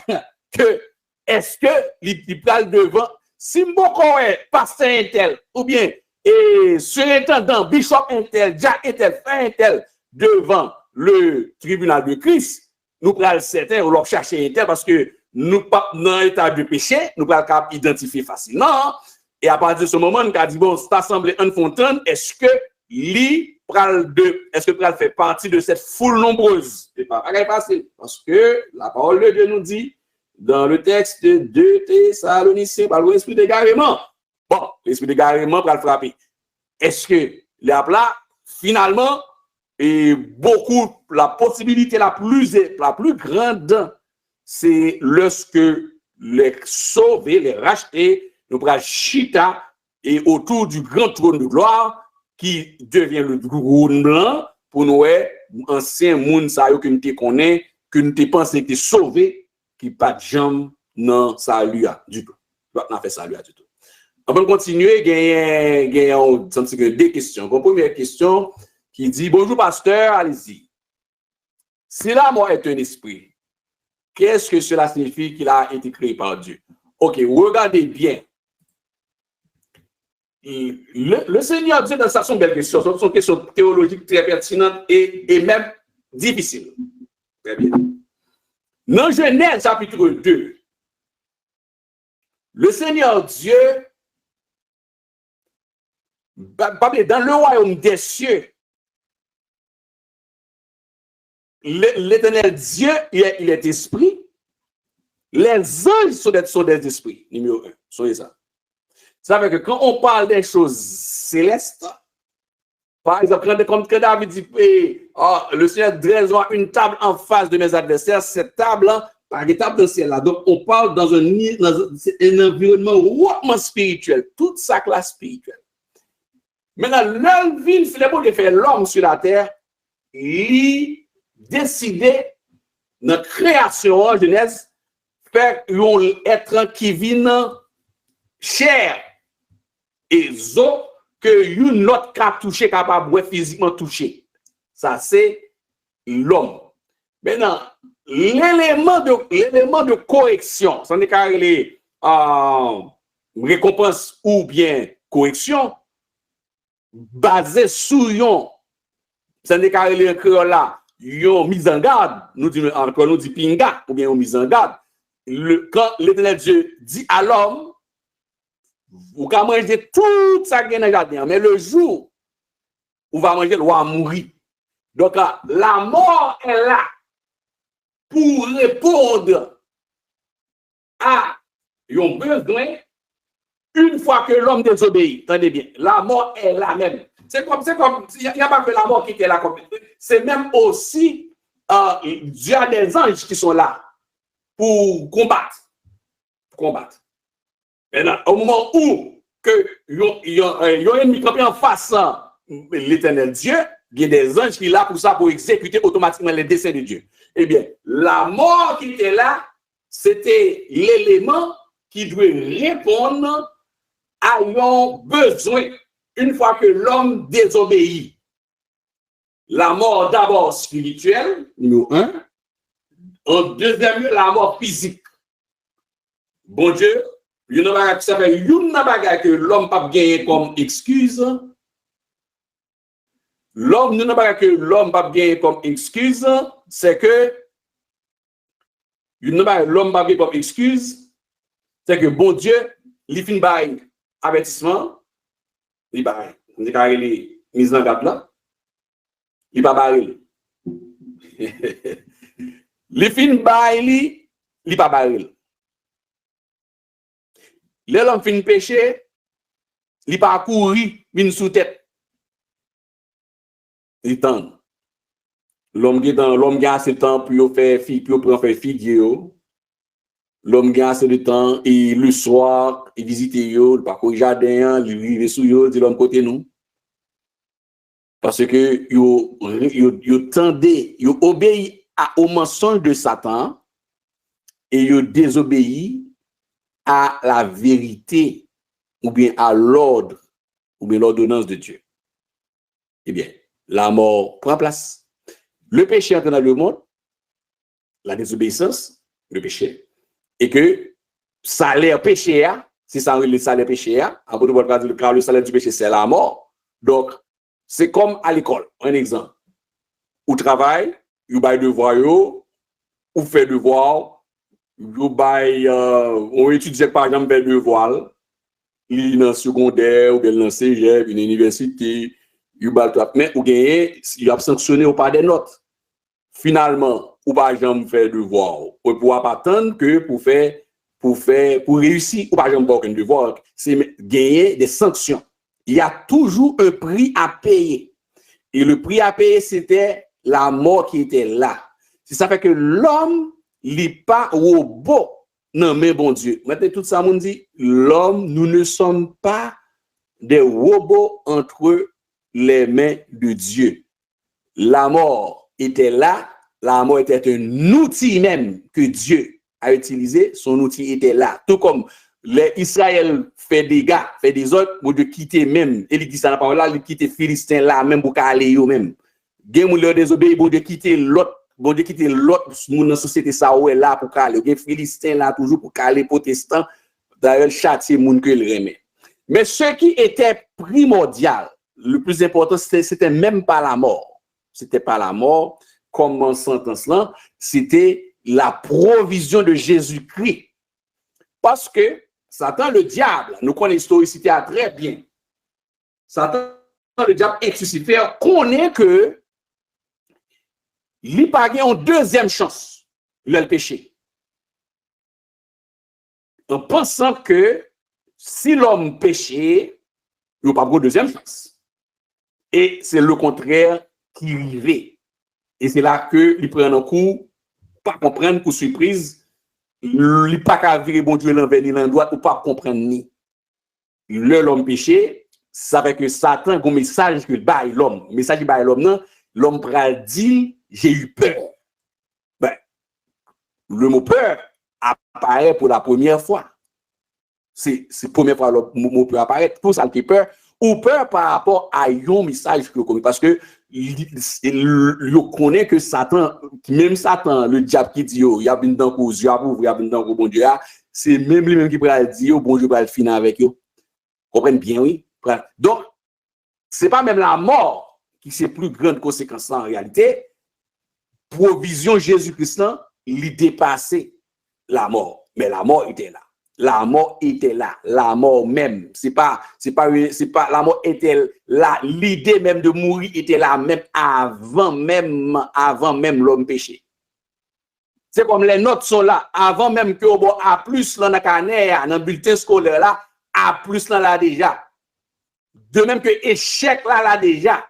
que est-ce que il pral devant, si m'boko pasteur tel, ou bien et surintendant, bishop intel, Jack intel, frère intel, devant le tribunal de Christ, nous prenons certains, ou leur chercher inter parce que nous pas dans l'état de péché, nous pas capable identifier facilement. Et à partir de ce moment, nous avons dit bon, cette assemblée en fontaine, est-ce que est-ce que pral fait partie de cette foule nombreuse? C'est pas facile parce que la parole de Dieu nous dit dans le texte de 2 Thessaloniciens par l'esprit d'égarement. Bon, l'esprit d'égarement pral frapper. Est-ce que là finalement et beaucoup la possibilité la plus grande c'est lorsque les sauvés, les rachetés, nous pral chita et autour du grand trône de gloire qui devient le trône blanc pour nous ancien monde ça yo que nous te connaît que nous te pensé que sauvé qui pas de jambe non salut du tout. Pas fait salut du tout. On va continuer gagne deux questions. La première question qui dit bonjour pasteur, allez-y. Si l'amour est un esprit, qu'est-ce que cela signifie qu'il a été créé par Dieu? OK, regardez bien. Le Seigneur Dieu, dans sa son belle question, ce sont des questions théologiques très pertinentes et même difficiles. Très bien. Dans Genèse chapitre 2, le Seigneur Dieu, dans le royaume des cieux, l'éternel Dieu, il est esprit. Les anges sont des esprits. Numéro 1, soyez ça. Ça veut dire que quand on parle des choses célestes, par exemple, quand David dit le Seigneur dresse une table en face de mes adversaires, cette table, par une table dans le ciel là. Donc, on parle dans un environnement hautement spirituel, toute sa classe spirituelle. Maintenant, l'homme c'est pour faire l'homme sur la terre, il décidait, dans la création en Genèse, faire un être qui vient chair et zo que une autre cap toucher capable physiquement toucher. Ça c'est l'homme. Maintenant, l'élément de correction, ça n'est qu'à les récompense ou bien correction basé sur yon, ça n'est qu'à les créole là, yon mise en garde, nous dit pinga ou bien yon mise en garde. Quand l'Éternel Dieu dit à l'homme, vous pouvez manger tout ça qui est dans le jardin, mais le jour où vous va manger, vous va mourir. Donc, la mort est là pour répondre à un besoin une fois que l'homme désobéit. Attendez bien, la mort est là même. C'est comme, il n'y a pas que la mort qui est là. C'est même aussi, Dieu a des anges qui sont là pour combattre. Maintenant, au moment où il y a un ennemi campé en face l'éternel Dieu, il y a des anges qui sont là pour ça, pour exécuter automatiquement les desseins de Dieu. Eh bien, la mort qui était là, c'était l'élément qui doit répondre à un besoin une fois que l'homme désobéit. La mort d'abord spirituelle, numéro 1. En deuxième lieu, la mort physique. Bon Dieu, il y a une bagarre que l'homme pas gagné comme excuse. L'homme pas gagné comme excuse, c'est que l'homme pas gagné comme excuse, c'est que bon Dieu, il fin bail avertissement, il bail, on dit qu'il est mis en garde là, il pas barré. Il fin bail, il pas barré. L'homme fin péché, il pas courir, vient sous tête. Il tend. L'homme a assez de temps pour faire figure. L'homme a assez de temps et le soir, il visite yo, il parcourt le jardin, il vit sous yo, de l'autre côté nous. Parce que yo tendez, yo obéit au mensonge de Satan et yo désobéit à la vérité ou bien à l'ordre ou bien l'ordonnance de Dieu. Eh bien, la mort prend place. Le péché entre dans le monde, la désobéissance, le péché, et que salaire péché, c'est ça le salaire péché, le salaire du péché, c'est la mort. Donc, c'est comme à l'école, un exemple. Au travail, vous avez devoir, ou fait devoir, on étudie par exemple fait devoir, il est dans le secondaire, ou bien dans le cégep, une université, mais ou gagné, il a sanctionné ou pas des notes. Finalement, ou pas jamais faire devoir, ou pour pas attendre que pour réussir, ou pas jamais faire un devoir, c'est gagner des sanctions. Il y a toujours un prix à payer. Et le prix à payer, c'était la mort qui était là. C'est ça fait que l'homme n'est pas robot. Non, mais bon Dieu. Maintenant, tout ça, on dit, l'homme, nous ne sommes pas des robots entre les mains de Dieu. La mort était là. La mort était un outil même que Dieu a utilisé. Son outil était là. Tout comme Israël fait des gars, fait des autres, pour de quitter même. Et il dit ça dans la parole là, il quitte Philistin là, même pour aller eux même. Gen moun leur désobéi, pour de quitter l'autre. Bon, de quitter l'autre monde dans la société, ça ouais là pour caler. Les Philistins là toujours pour caler protestants, d'ailleurs châtier moun que le remet. Mais ce qui était primordial, le plus important, c'était même pas la mort. C'était pas la mort, comme en sentence là, c'était la provision de Jésus-Christ. Parce que Satan, le diable, nous connaissons l'historicité très bien. Satan, le diable ex-Lucifer, connaît que il pas en deuxième chance, le péché. En pensant que si l'homme péchait, il n'y a pas de deuxième chance. Et c'est le contraire qui arrivait. Et c'est là que il prend un coup, pas comprendre, coup surprise, il n'a pas qu'à virer bon Dieu l'envers ni l'endroit, ou pas comprendre ni. L'homme péché, ça fait que Satan a un message que baille l'homme. Le message qui baille l'homme, non, l'homme pral dit, j'ai eu peur. Ben, le mot peur apparaît pour la première fois. C'est la première fois que le mot peur apparaît. Pour ça, il peur. Ou peur par rapport à un message que connaît. Parce que il connaît que Satan, même Satan, le diable qui dit, il y a une dent aux yeux, il y a une dent au bon Dieu, c'est même lui-même qui pourra dire, bon Dieu va le finir avec eux. Comprenez bien, oui? Donc, ce n'est pas même la mort qui c'est plus grande conséquence en réalité. Provision Jésus-Christ, il dépassait la mort. Mais la mort était là. La mort était là. La mort même. C'est pas, la mort était là. L'idée même de mourir était là, même avant même l'homme péché. C'est comme les notes sont là. Avant même que, bon, A+, là, dans le bulletin scolaire là, A+, là, déjà. De même que échec là déjà.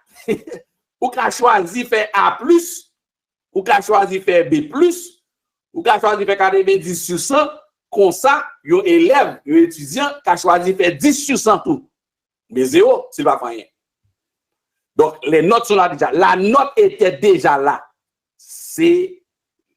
Ou qu'a choisi faire A+, ou qu'a choisi faire B+, ou qu'a choisi faire 90 sur 100, comme ça, yon élève, yon étudiant, qu'a choisi faire 10 sur 100 tout. Mais 0, c'est pas rien. Donc, les notes sont là déjà. La note était déjà là. C'est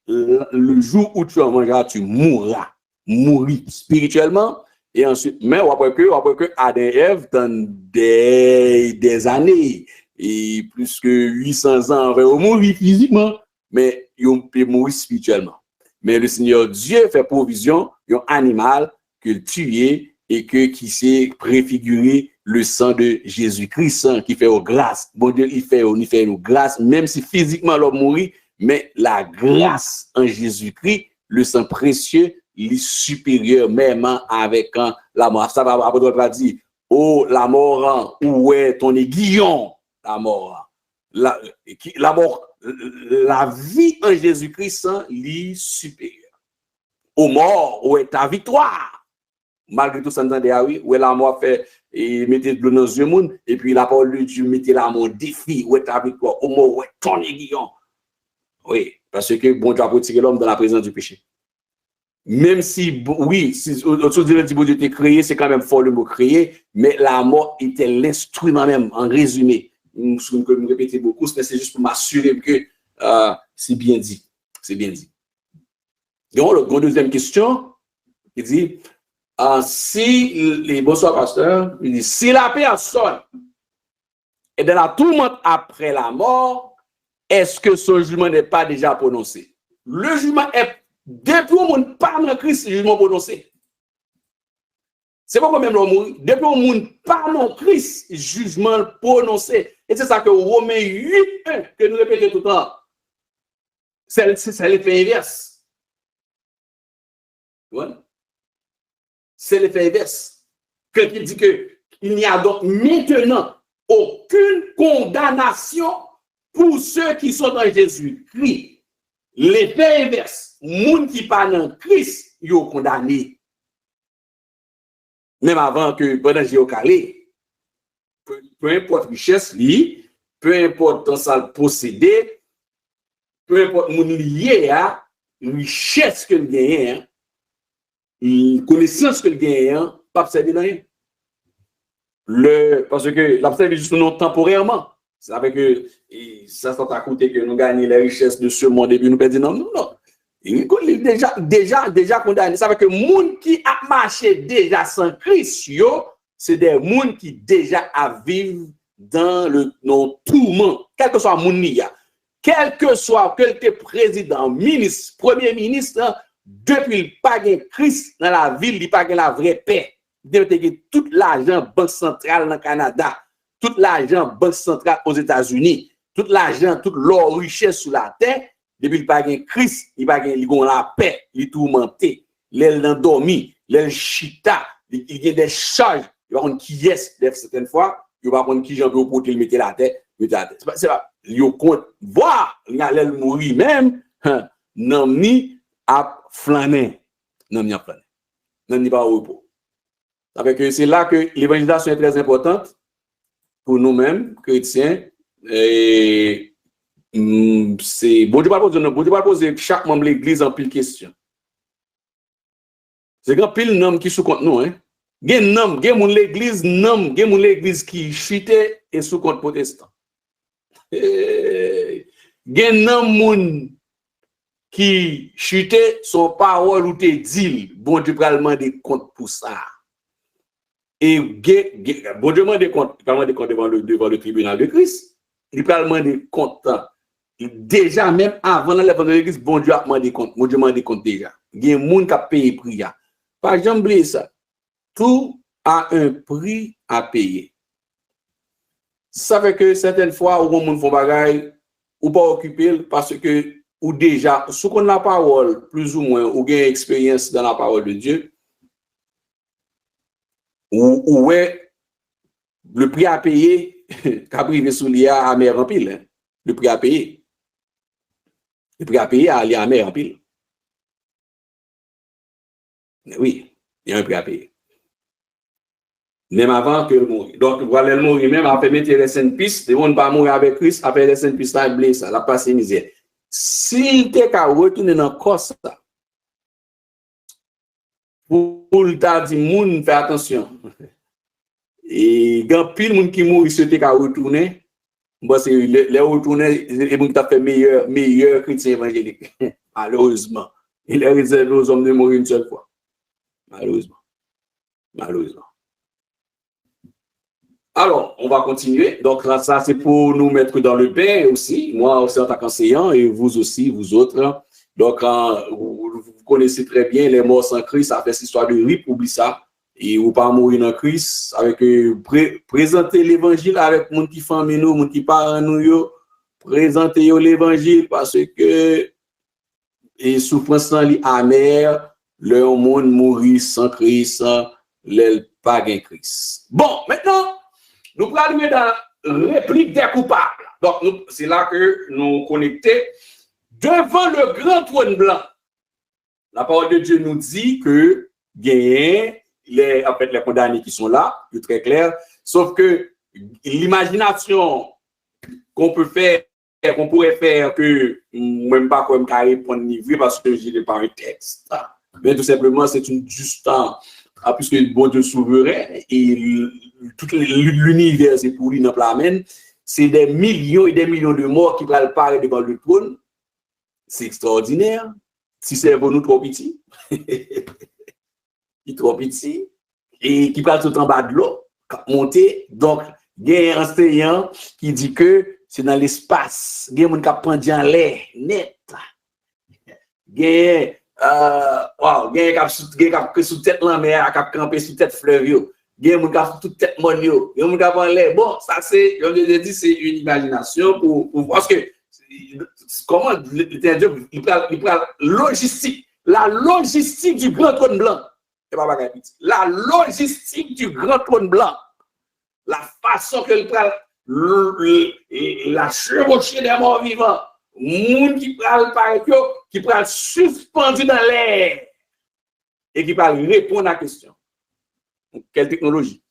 le jour où tu en mangeras, tu mourras. Mourir spirituellement. Et ensuite, mais après que Adam et Ève, dans des années, et plus que 800 ans, on va mourir physiquement, mais on peut mourir spirituellement. Mais le Seigneur Dieu fait provision d'un animal que tuer et qui s'est préfiguré le sang de Jésus-Christ, qui fait aux grâces. Bon Dieu, il fait nos grâces, même si physiquement l'homme mourit, mais la grâce en Jésus-Christ, le sang précieux, il est supérieur même avec la mort. Ça va après dire, oh la mort, où est ton aiguillon? La mort. La mort, la vie en Jésus-Christ, il est supérieur. Au mort, où est ta victoire? Malgré tout ça, nous entendons, oui, où est la mort fait, et mettez de l'eau dans les yeux, et puis la parole de Dieu, mettez la mort défi, où est ta victoire? Au mort, où est ton aiguillon? Oui, parce que bon Dieu a retiré l'homme dans la présence du péché. Même si, oui, autour de Dieu était créé, c'est quand même fort le mot créé, mais la mort était l'instrument même, en résumé. Je me répéter beaucoup, mais c'est juste pour m'assurer que c'est bien dit. C'est bien dit. Donc, la deuxième question, il dit, bonsoir pasteur, il dit, si la personne est dans la tourmente après la mort, est-ce que ce jugement n'est pas déjà prononcé? Le jugement est, depuis au monde pas dans Christ, le jugement prononcé. C'est pas quand même l'homme, depuis au monde pas dans Christ, jugement prononcé. Et c'est ça que Romains 8, que nous répétons tout le temps. C'est l'effet inverse. Ouais. C'est l'effet inverse. Quand il dit que il n'y a donc maintenant aucune condamnation pour ceux qui sont dans Jésus-Christ. L'effet inverse, moun qui parle dans Christ, ils sont condamnés. Même avant que pendant que j'ai calé, peu importe richesse, peu importe ton sale possédé, peu importe mon lié à richesse que le gagne, connaissance que le gagne, pas servir dans rien. Parce que l'observe juste non temporairement. Ça veut que ça s'est à côté que nous gagnons les richesses de ce monde et puis nous perdons. Non. Il est déjà condamné. Ça veut que les gens qui a marché déjà sans Christ, c'est des gens qui déjà à vivre dans le tourment. Quel que soit le monde, quel que soit quelque président, ministre, premier ministre, depuis le pas de Christ dans la ville, il n'y a pas la vraie paix. Tout l'argent banque centrale dans le Canada, tout l'argent banque centrale aux États-Unis, tout l'argent, toute leur richesse sur la terre, depuis le pas de Christ, il pas la paix, il tourmenté, il endormi, il chita, il y a des charges, il va prendre qui est certaines fois, il va prendre qui j'en veux pour le mettre la tête, c'est pas il compte voir, il allait mourir même, non ni à flâner, non ni à flâner, non ni pas au repos. C'est là que l'évangélisation est très importante pour nous-mêmes, chrétiens. Et c'est bon Dieu va poser chaque membre de l'église en pile question. C'est grand pile nom qui sous compte nous, hein. Gen nom, gen moun l'église qui chite et sous compte protestant. Gen nom moun qui chite son parole ou te dit, bon Dieu va demander compte pour ça. Et bon Dieu demande compte, devant le tribunal de Christ. Il va demander compte. Déjà, même avant l'enlèvement de l'église, bon Dieu a demandé compte. Bon Dieu a demandé compte déjà. Il y a des gens qui ont payé prix. Pas jamais oublier ça. Tout a un prix à payer. Ça fait que certaines fois, où on fait bagaille, ou pas occupé parce que, ou déjà, sous qu'on la parole, plus ou moins, ou gain expérience dans la parole de Dieu, ou ouais, le prix à payer, Capri sous l'IA à mer en pile, hein? Le prix à payer. Le prix à payer à aller à mer en pile. Oui, il y a un prix à payer. Même avant que le mourir. Donc, voilà, le mourir, même après mettre les saintes pistes, on ne va pas mourir avec Christ, après les saintes pistes, il blesse, la passe misère. S'il était qu'à retourner dans le corps, pour le temps du monde, fais attention. Et quand pile monde qui mourit, il était qu'à retourner, bon, c'est les retourner, les gens qui ont fait meilleur chrétien évangélique. Malheureusement. Il est réservé aux hommes de mourir une seule fois. Malheureusement. Alors, on va continuer. Donc, ça, c'est pour nous mettre dans le bain aussi. Moi aussi, en tant qu'enseignant, et vous aussi, vous autres. Donc, vous connaissez très bien les morts sans Christ. Ça fait cette histoire de rip, oublie ça. Et vous pas mourir dans Christ. Avec présenter l'évangile avec mon petit famille, nous, mon petit parent, nous, présenter l'évangile parce que les souffrances sont amères, le monde mourit sans Christ, le pas gain Christ. Bon, maintenant, nous allons aller dans la réplique des coupables. Donc, c'est là que nous connectons devant le grand trône blanc. La parole de Dieu nous dit que les condamnés qui sont là, c'est très clair, sauf que l'imagination qu'on peut faire, qu'on pourrait faire, que même pas comme carré pour niveau parce que je n'ai pas un texte. Mais tout simplement, c'est une juste puisque bon Dieu souverain et tout l'univers est pour lui dans la main, c'est des millions et des millions de morts qui vont apparaître devant le trône. C'est extraordinaire. Si c'est pour nous trop petit, qui trop petit, et qui passe tout en bas de l'eau, monter. Donc, il y a un enseignant qui dit que c'est dans l'espace. Il y a un monde qui prend en l'air, net. Il y a un qui sous tête la mer, qui a campé sous tête fleuve. Il y a un monde qui a sous tête monio. Il y a un monde qui a en l'air. Bon, ça c'est, comme je l'ai dit, c'est une imagination pour parce que comment il prend logistique la logistique du grand trône blanc. La logistique du grand trône blanc. La façon que la chevauchée des morts vivants, monde qui parle par qui parle suspendu dans l'air et qui parle répondre à la question. Quelle technologie?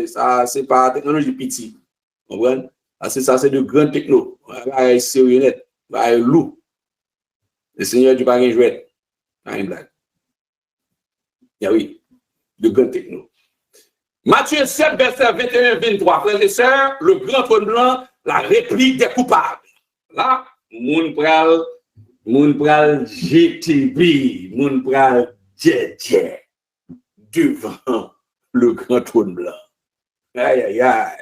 Ça, c'est pas technologie petite. Vous comprenez? Ça, c'est de grandes techno. C'est honnête. Loup. Le Seigneur du Paris jouet. Une blague. Oui, de grandes techno. Matthieu 7, verset 21-23. Frères et sœurs, le grand trône blanc, la réplique des coupables. Là, moun pral GTB, moun pral djedje devant le grand trône blanc. Aïe, aïe, aïe.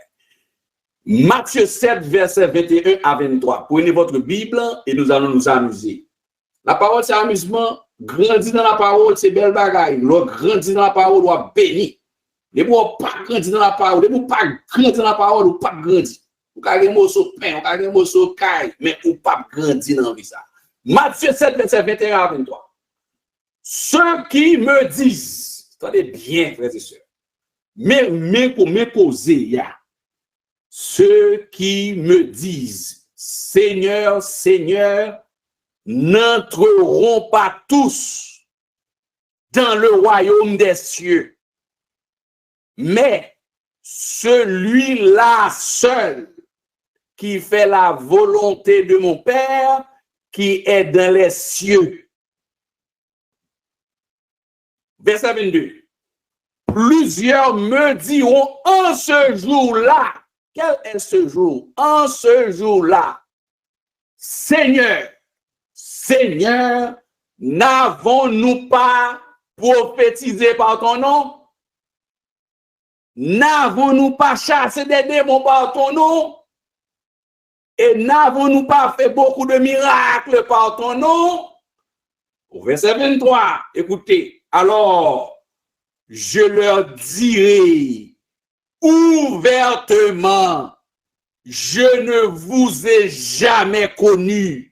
Matthieu 7, verset 21 à 23. Prenez votre Bible et nous allons nous amuser. La parole, c'est amusement. Grandir dans la parole, c'est belle bagaille. L'on grandit dans la parole, on béni. Les mots pas grandir dans la parole, les mots pas grandir dans la parole, ou pas grandir. Ou pas gagner mot sur pain, ou pas gagner mot sur caille, mais ou pas grandir dans la vie ça. Matthieu 7, verset 21 à 23. Ceux qui me disent, attendez bien, frères et sœurs, mais pour m'épouser, ya. Ceux qui me disent, Seigneur, Seigneur, n'entreront pas tous dans le royaume des cieux, mais celui-là seul qui fait la volonté de mon Père qui est dans les cieux. Verset 22. Plusieurs me diront en ce jour-là, quel est ce jour? En ce jour-là, Seigneur, Seigneur, n'avons-nous pas prophétisé par ton nom? N'avons-nous pas chassé des démons par ton nom? Et n'avons-nous pas fait beaucoup de miracles par ton nom? Au verset 23, écoutez, alors je leur dirai ouvertement, je ne vous ai jamais connu.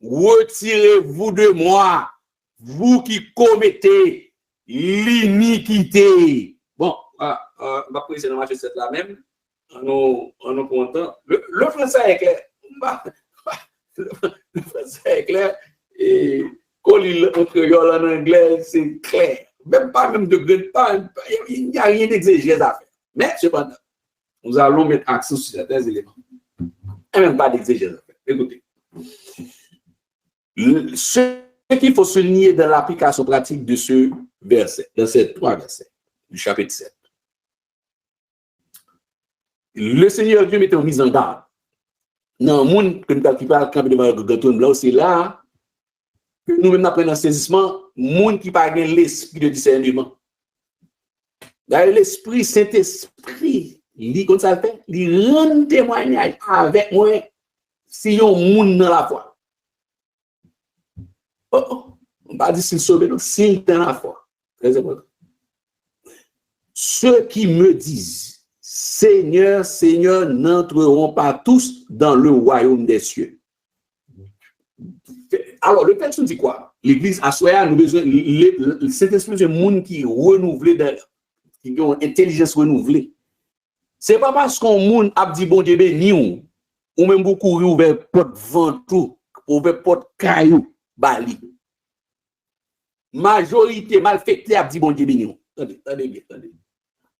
Retirez-vous de moi, vous qui commettez l'iniquité. Bon, on va préciser dans Matthieu 7 là même, en nous content. Le français est clair. Le français est clair. Et quand il entre en anglais, c'est clair. Même pas même de grade, il n'y a rien d'exégèse à faire. Mais cependant, nous allons mettre accent sur certains éléments. Et même pas d'exégèse à faire. Écoutez. Ce qu'il faut souligner dans l'application pratique de ce verset, dans ces 3 versets du chapitre 7. Le Seigneur Dieu mettait en mise en garde. Dans le monde que nous parlons camper devant le trône blanc, c'est là que nous-mêmes apprenons un saisissement, monde qui parle l'esprit de discernement. L'esprit, Saint-Esprit, il comme ça fait, il rend témoignage avec moi si on monde dans la foi. On va dire s'il sauve, non, s'il dans la foi. Très important. Ceux qui me disent, Seigneur, Seigneur, n'entreront pas tous dans le royaume des cieux. Alors, le texte nous dit quoi? L'église à soi, nous besoin, cet esprit de monde qui est renouvelé, qui a une intelligence renouvelée. C'est pas parce qu'on monde a dit bon Dieu béni ou même beaucoup ouvert porte ventou, ouvert porte caillou, bali. Majorité malfectée a dit bon Dieu béni. Attendez bien, attendez.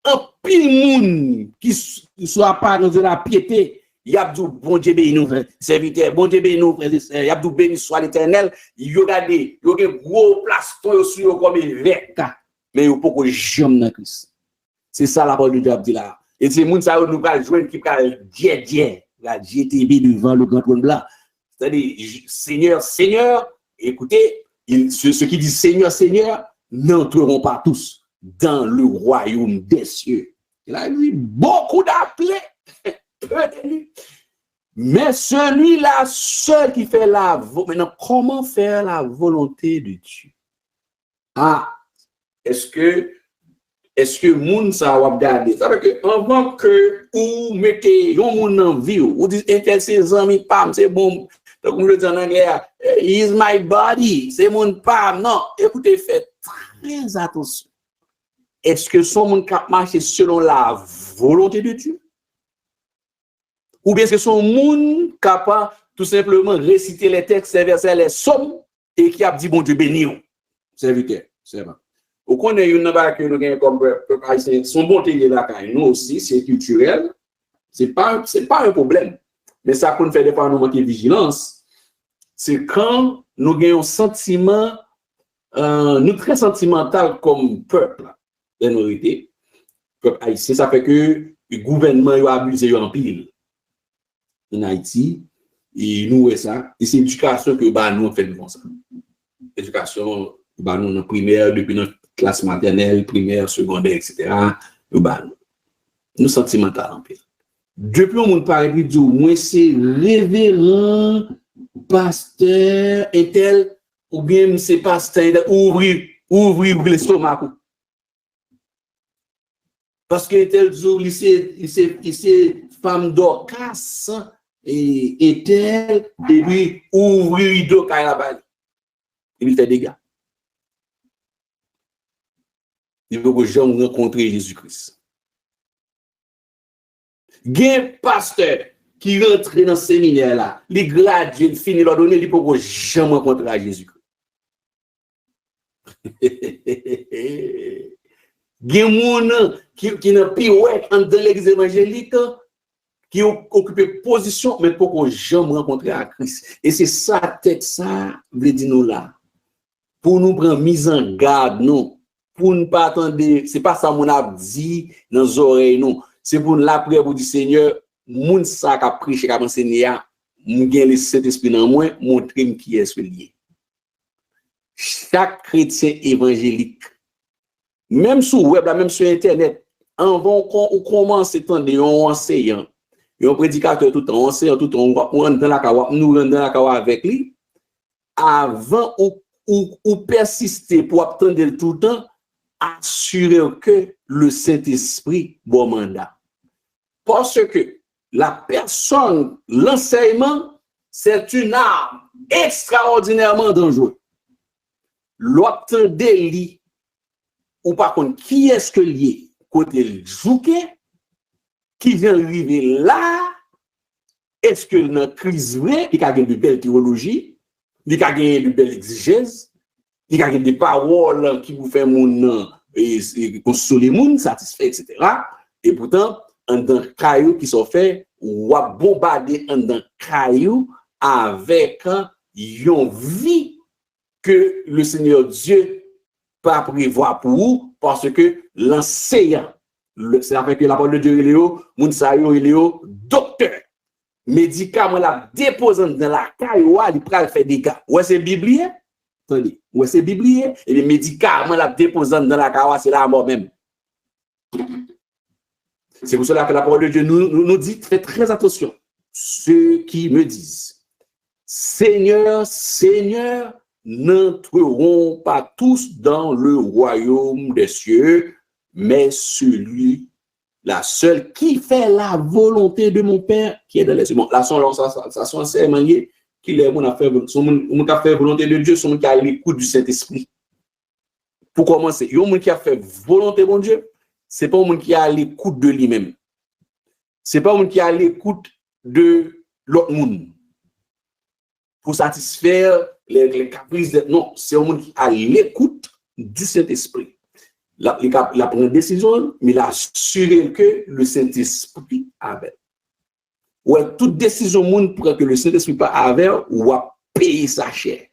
Un pile monde qui soit pas dans la piété, il y a dit bon Dieu béni, serviteur, bon Dieu béni, il y a dit béni soit l'Éternel, il y a des gros plastons sur comme évêque, mais il faut que j'aime dans Christ. C'est ça la parole de Dieu dit là. Et c'est moun ça nous va joindre qui va dire la GTB devant le grand trône blanc. C'est-à-dire Seigneur, Seigneur, écoutez, ceux qui disent Seigneur, Seigneur, n'entreront pas tous dans le royaume des cieux. Il a eu beaucoup d'appelés, peu d'élus. Mais celui-là seul qui fait la volonté. Maintenant, comment faire la volonté de Dieu? Ah, est-ce que moun ça va regarder? Ça veut dire que avant que vous mettez un moun en vie, vous dites que ses amis, pam, c'est bon, Donc, je dis en anglais, he is my body, c'est mon pam. Non, écoutez, faites très attention. Est-ce que son monde cap marcher selon la volonté de Dieu? Ou bien est-ce que son monde capable tout simplement réciter les textes, les versets, les sommes, et qui a dit bon Dieu béni, serviteur, c'est vrai. Au connaît une balle que nous gagnons comme son bonté est là, nous aussi, c'est culturel, c'est pas un problème. Mais ça qu'on fait des fois nous manquer de vigilance, c'est quand nous gagnons un sentiment, nous très sentimental comme peuple, minorité, peuple haïtien, ça fait que le gouvernement a abusé en pile en Haïti, et nous, ça, et c'est l'éducation que bah, nous fait comme ça. L'éducation, bah, nous, en primaire, depuis notre classe maternelle, primaire, secondaire, etc., bah, nous sentimental en pile. Depuis on monde parle de Dieu, moi c'est révérend, pasteur et tel, ou bien c'est pasteur, ouvrir l'estomac. Parce que tel jour, il c'est femme d'Orcas, et tel, et lui, ouvrir rideau quand la balle. Il fait des gars. Il veut que j'aime rencontrer Jésus-Christ. Gen pasteur qui rentre dans ce séminaire là, les gradués finissent leur donner, il faut jamais rencontrer Jésus-Christ. Gen moun qui n'a pirouette dans l'église évangélique qui occupe position mais pour qu'on jamais rencontrer à Christ. Et c'est ça texte ça veut dire nous là. Pour nous prendre mise en garde non, pour ne pas attendre, c'est pas ça mon a dit dans nos oreilles non. C'est pour la prière pour dire Seigneur, moun sa ka prêcher ka enseigner, moun gen le Saint-Esprit dans moi, montrer qui est ce lié. Chaque chrétien évangélique, même sur web là, même sur internet, avant qu'on commence à entendre un enseignant, un prédicateur tout le temps, enseignant tout le temps, on rentre dans la kawa, nous rentre dans la kawa avec lui, avant ou persister pour attendre tout le temps, assurer que le Saint-Esprit bon mandat. Parce que la personne, l'enseignement, c'est une arme extraordinairement dangereuse. L'obtenir délit, ou par contre, qui est-ce que lié? Côté le jouquet, qui vient arriver là, est-ce que dans la crise vraie, il y a de belles théologies, il y a de belles exégèses, il y a des paroles qui vous font mon consoler mon satisfait, etc. Et pourtant, en dans caillou qui sont faits, ou à bombarder en dans caillou avec une vie que le Seigneur Dieu pas prévoir pour vous, parce que l'enseignant, c'est avec la parole de Dieu, Léo, Mounsayo, Léo, docteur, médicament la déposant dans la caillou, il peut faire des gars. Ouais, c'est biblien? Attendez, ouais, c'est biblien? Et les médicaments la déposant dans la caillou, c'est la mort même. C'est pour cela que la parole de Dieu nous dit, faites très attention. Ceux qui me disent, Seigneur, Seigneur, n'entreront pas tous dans le royaume des cieux, mais la seule qui fait la volonté de mon Père qui est dans les cieux. Bon, là, ça sont enseignements qui est mon affaire, mon qui a fait volonté de Dieu, son qui a l'écoute du Saint-Esprit. Pour commencer, il y a un monde qui a fait volonté de mon Dieu. C'est pas un monde qui est à l'écoute de lui-même. C'est pas un monde qui est à l'écoute de l'autre monde pour satisfaire les caprices. Non, c'est un monde qui est à l'écoute du Saint-Esprit. Il a pris une décision, mais il a assuré que le Saint-Esprit avait. Ouais, toute décision monde pour que le Saint-Esprit pas avait, ou va payer sa chair.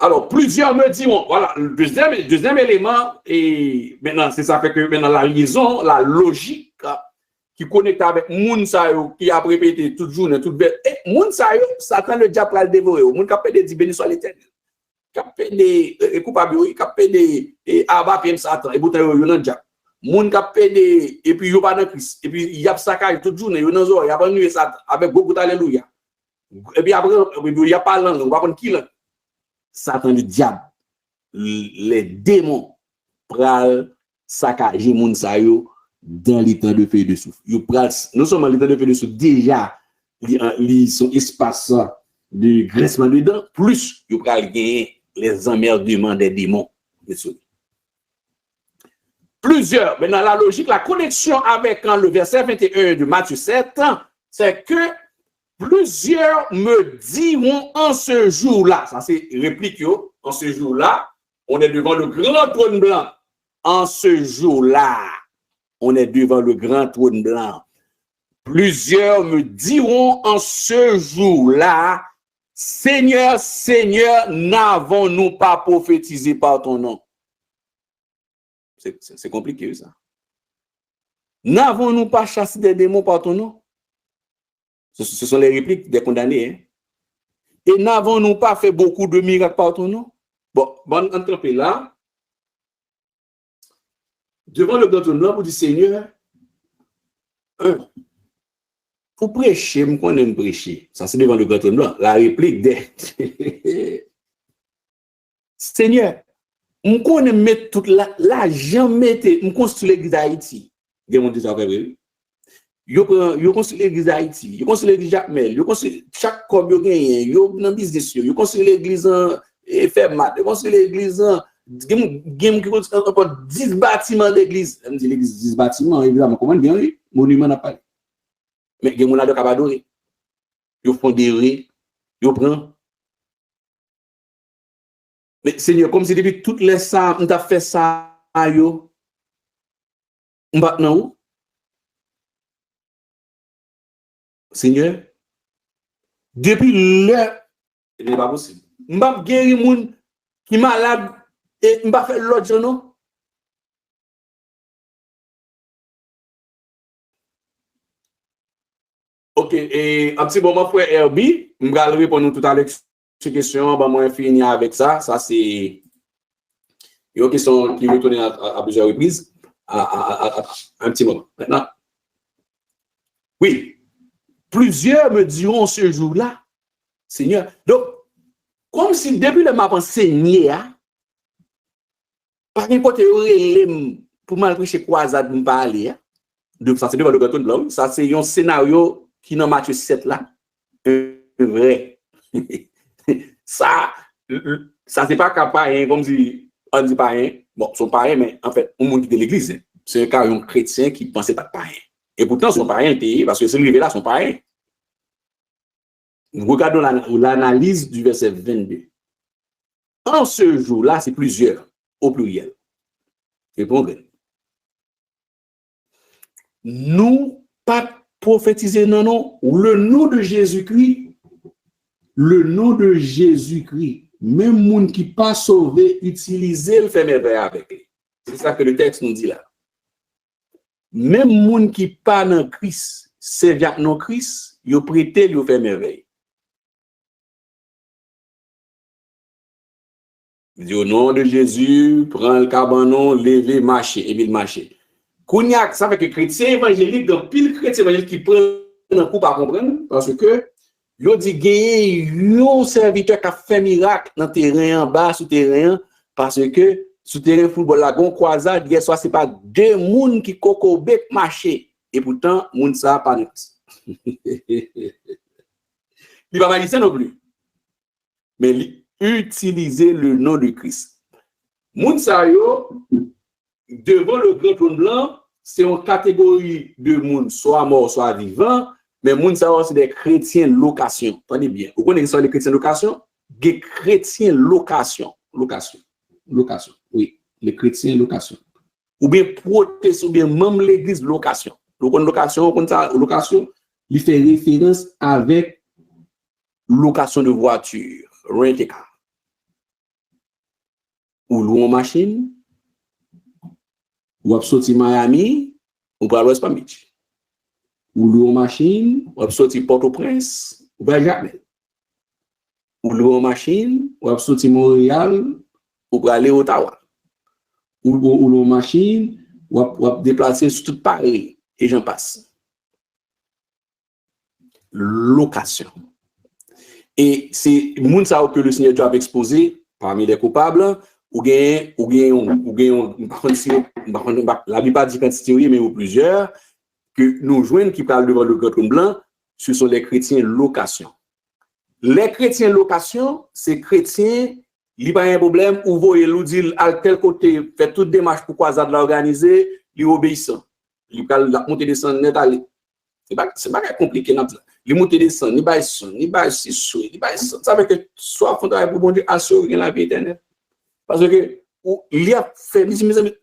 Alors, plusieurs me diront, voilà, le deuxième élément, et maintenant, c'est ça fait que maintenant la liaison, la logique, qui connecte avec Mounsayo, qui a répété toute journée, toute belle. Et Mounsayo, Satan, le diable va le dévorer. Moun qui a fait des bénis soit l'éternel. Qui a fait des coupables, qui a fait des abat, puis Satan, et boutin, il y a un diable. Moun qui a fait des, et puis il y a pas de Christ. Et puis il y a saccage toute journée, il y a un zoo, il y a pas de Satan, avec beaucoup d'alléluia. Et puis après, il n'y a pas de langue, on va prendre qui langue. Satan, le diable, les démons, pral saccager moun sa yo dans l'état de feu de souffle. Yo pral, non seulement l'état de feu de souffle, déjà, son espace de grincement de dents, plus il va gagner les emmerdements des démons. Plusieurs, mais dans la logique, la connexion avec le verset 21 de Matthieu 7, c'est que plusieurs me diront en ce jour-là, ça c'est réplique, en ce jour-là, on est devant le grand trône blanc. En ce jour-là, on est devant le grand trône blanc. Plusieurs me diront en ce jour-là, Seigneur, Seigneur, n'avons-nous pas prophétisé par ton nom? C'est compliqué ça. N'avons-nous pas chassé des démons par ton nom? Ce sont les répliques des condamnés. Hein? Et n'avons-nous pas fait beaucoup de miracles par ton nom? Bon, entreprenez là. Devant le grand trône pour dire Seigneur, pour prêcher, je connais prêcher. Ça, c'est devant le grand trône blanc. La réplique des Seigneur, je connais mettre toute l'argent, je construis l'église d'Haïti. Il y a mon désaveu. Je construis l'église d'Haïti, je construis l'église Jacmel, je construis chaque corps, je gagne, je dans business, je construis l'église en FMAT, je construis l'église en 10 bâtiments d'église. Je me dis l'église 10 bâtiments, évidemment, comment bien, oui, monument n'a pas. Mais il y a des gens qui adorer. Ils font des rires, ils prennent. Mais Seigneur, comme si depuis toutes les ça, on t'a fait ça, yo, on va où? Seigneur, depuis l'heure, ce n'est pas possible. On va guérir les gens qui sont malades et on va faire l'autre, non? Ok, et un petit moment, frère Herbie, je vais répondre tout à l'heure ces questions, moi finir avec ça. Ça, c'est une question qui retourne à plusieurs reprises. Un petit moment. Maintenant, oui, plusieurs me diront ce jour-là, Seigneur. Donc, comme si depuis le m'a enseigné, par n'importe pour mal prêcher croisade, me parler. Donc, ça, c'est devant le grand trône blanc. Ça, c'est un scénario qui dans Matthieu 7 là. Vrai. Ça, c'est pas capable, comme si on dit païen. Bon, son païen, mais en fait, on monte de l'église. C'est un cas un chrétien qui pensait pas païen. Et pourtant, son païen était, parce que c'est arrivé là, son païen. Regardons l'analyse du verset 22. En ce jour-là, c'est plusieurs, au pluriel. Répondez. Nous, pas prophétiser, non, le nom de Jésus-Christ. Le nom de Jésus-Christ, même monde qui pas sauvé, utiliser le fait merveille avec lui. C'est ça que le texte nous dit là. Même monde qui pas dans Christ, c'est via non Christ, il prêté lui fait merveille. Il dit au nom de Jésus, prends le cabanon, levez, marchez, et il marche. Kouniak, ça fait que chrétien évangélique, dans pile chrétien évangélique qui prend un coup à comprendre, parce que yo dit gagner un serviteur qui a fait miracle dans terrain en bas, sous terrain, parce que sous terrain football la gon croisade, hier soir c'est pas deux moun qui coco bec marché et pourtant moun ça pas net. Il va pas dire non plus. Mais utiliser le nom de Christ. Moun ça yo devant le grand trône blanc, c'est une catégorie de moun soit mort soit vivant. Mais moun ça c'est des chrétiens location. Tenez bien. Vous connaissez ça les chrétiens location? Des chrétiens location. Location. Oui, les chrétiens location. Ou bien protestants ou bien même l'église location. Donc location, comme ça location, il fait référence avec location de voiture, rent car. Ou louer une machine, ou sortir Miami, ou pour West Palm Beach. Ou louer une machine, ou sortir Port-au-Prince, ou bien Jacmel. Ou louer une machine, ou sortir Montréal, ou pour aller à Ottawa. Ou louer une machine, ou déplacer sur toute Paris, et j'en passe. Location. Et c'est moun ça que le Seigneur Dieu a exposé parmi les coupables, ou gain, la Bible pas dit quantité, mais ou plusieurs, que nous joignent qui parlent devant le grand trône blanc, ce sont les chrétiens location. Les chrétiens location, c'est chrétiens, il n'y a pas un problème, ou voyez l'ou dit à tel côté, fait toute démarche pour croisade l'organiser, il obéissant. Il va monter descendre net aller. C'est pas compliqué là. Il monter descendre, il va son, il va si sou, il va son. Ça veut que soit fond travail pour bon Dieu assurer la vie éternelle. Parce que il y a fait mes amis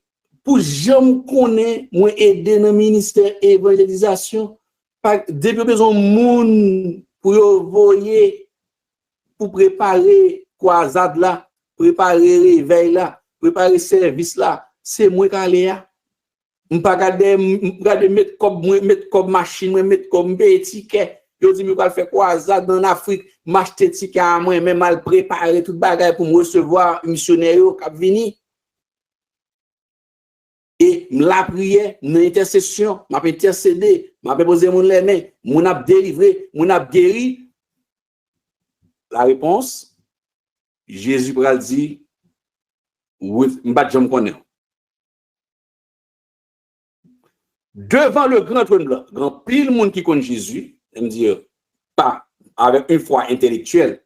pour jamais connaître moi aider dans ministère évangélisation pas depuis besoin monde pour voyer pour préparer croisade là, préparer réveil là, préparer service là, c'est moi qui aller là. M'pa regarder mettre comme machine, mettre comme ticket. Yo dit me va faire croisade en Afrique, m'acheter ticket à moi même mal préparer tout bagage pour me recevoir missionnaire qui venir. Et la prière, l'intercession, m'a intercédé, m'a posé mon les mains, mon a délivré, mon a guéri. La réponse, Jésus pral dit, oui, m'bat j'aime connaître. Devant le grand trône blanc, grand pile monde qui connaît Jésus, il me dit, pas avec une foi intellectuelle,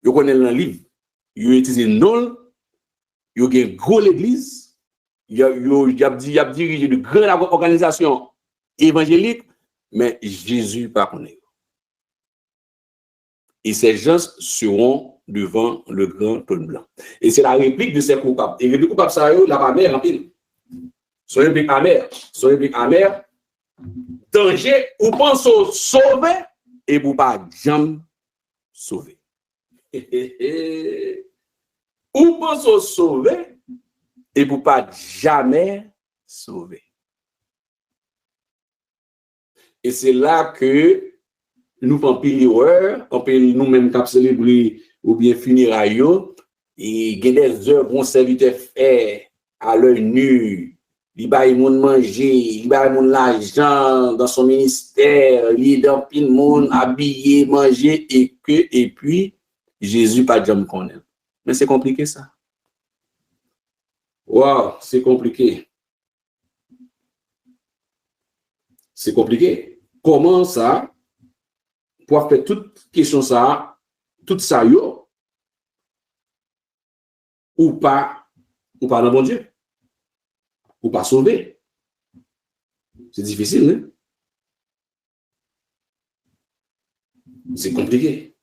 il connaît le livre, il utilise non, il a une grosse église, il a dirigé de grandes organisations évangéliques, mais Jésus pas connaît. Et ces gens seront devant le grand trône blanc. Et c'est la réplique de ces coupables. Et les coupables, ça y est, la mère en pile. Son réplique amère, danger, ou pense au sauver, et vous pas jamais sauver. Ou pense au sauver, et vous pas jamais sauver. Et c'est là que nous faisons pile erreur, on peut nous-mêmes cap célébrer ou bien finir à yo, et il y a des heures bon serviteur fait à l'œil nu. Il va moun manger, il va moun l'argent dans son ministère, il dans pile monde habillé, manger et puis Jésus pas jamais connaît. Mais c'est compliqué ça. Wow, c'est compliqué. C'est compliqué. Comment ça pour faire toute question ça, tout ça yo ou pas dans bon Dieu? Ou pas sauver. C'est difficile, hein? C'est compliqué.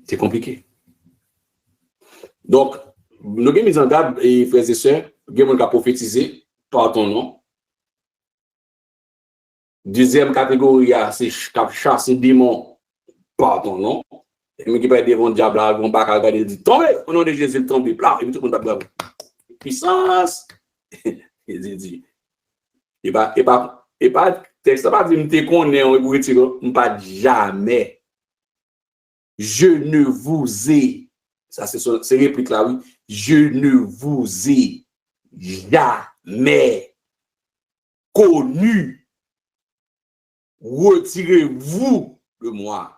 C'est compliqué. Donc, nous avons mis en garde, et frères et sœurs, nous avons prophétisé par ton nom. Deuxième catégorie, c'est chasser démons par ton nom. Et qui peut être devant le diable, ils vont pas regarder, ils disent tombez, au nom de Jésus, tombez, là, et puis tout le monde a puissance. Il dit, et pas, texte pas dire, me connais, on vous retire, pas jamais. Je ne vous ai, ça c'est réplique là, oui, je ne vous ai jamais connu. Retirez-vous de moi.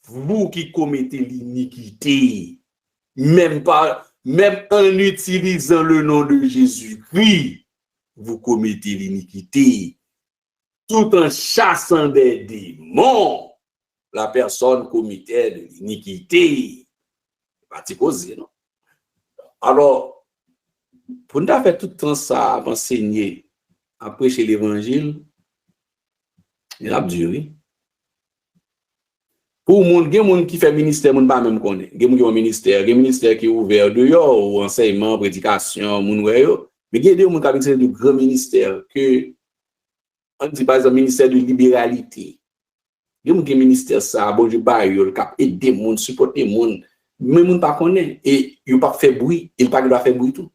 Vous qui commettez l'iniquité, même en utilisant le nom de Jésus-Christ, vous commettez l'iniquité. Tout en chassant des démons, la personne commettait de l'iniquité. Pas supposé, non? Alors, pour nous faire tout le temps ça, à enseigner, à prêcher l'évangile, il a duré. Pour les gens qui fait ministère, moun pas même connaît. Les gens qui ont ministère qui est ouvert dehors, ou enseignement, prédication, moun yo. Mais il y a des gens qui ont de grands ministères que on dit par exemple ministère de libéralité. Il y a des ministère ça, bon Dieu ba yo, cap aider moun, supporter moun, mais moun pas connaît et il pas fait bruit, il pas doit faire bruit tout.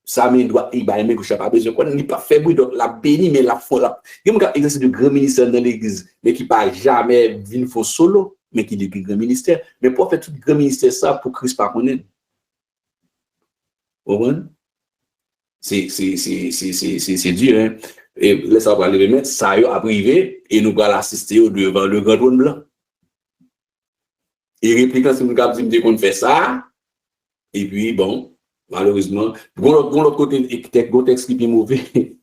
Ça mais doit il va aimer que je pas besoin connaît, il pas fait bruit donc la béni mais la font la. Il y a des exercice de grand ministère dans l'église mais qui pas jamais vinn font solo mais qui depuis grand ministère mais pour faire tout grand ministère ça pour Christ pas connaître. Vous c'est dur hein. Et laisse ça aller remettre ça yo à privé et nous allons assister devant le grand trône blanc. Et répliquant si nous cap dit qu'on fait ça et puis bon Malheureusement, l'autre côté, texte qui est mauvais,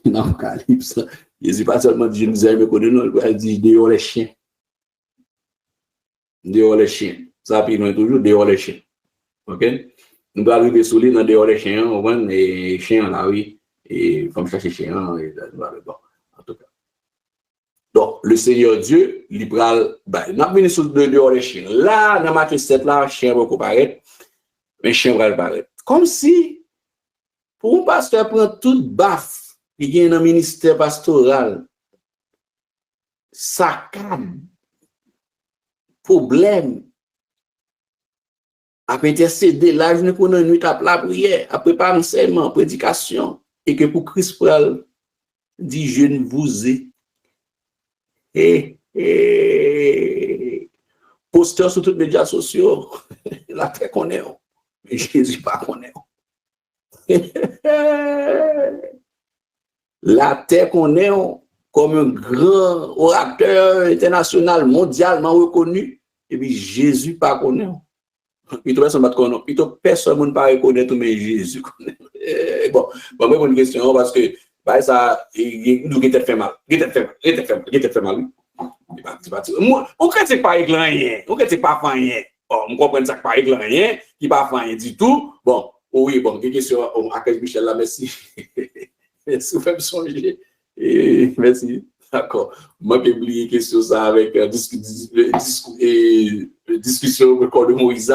dans l'Apocalypse, Jésus pas seulement dit, je nous ai reconnu, non, il dit, dehors les chiens. Dehors les chiens. Ça, puis nous toujours dehors les chiens. OK? Nous allons arriver sur l'île, dehors les chiens, on voit les chiens là, oui, et comme chercher chiens, et bon, en tout cas. Donc, le Seigneur Dieu, libéral, il n'a pas venu sur dehors les chiens. Là, dans Matthieu 7, là, chien va apparaître, mais chien va apparaître. Comme si, pour un pasteur prendre toute baffe qui vient dans le ministère pastoral, saccade, problème, à intercéder, là, je ne connais une nuit à la prière, à préparer enseignement, prédication, et que pour Christ dit, je ne vous ai. Posteur sur tous les médias sociaux, la terre connaît, mais Jésus pas connaît. La terre connaît comme un grand orateur international, mondialement reconnu, et puis Jésus pas connaît. Puis personne ne pas reconnaître, mais Jésus connaît. Bon, moi, une question, parce que ça, nous avons fait mal. Fait mal. On ne critique pas avec rien. On ne critique pas rien. Bon, on comprend ça pas avec rien, qui pas rien du tout. Bon, oui, bon, question à Michel là, merci. Merci, vous faites songer. Merci. D'accord. Moi, j'ai oublié question ça avec discussion au corps de Moïse.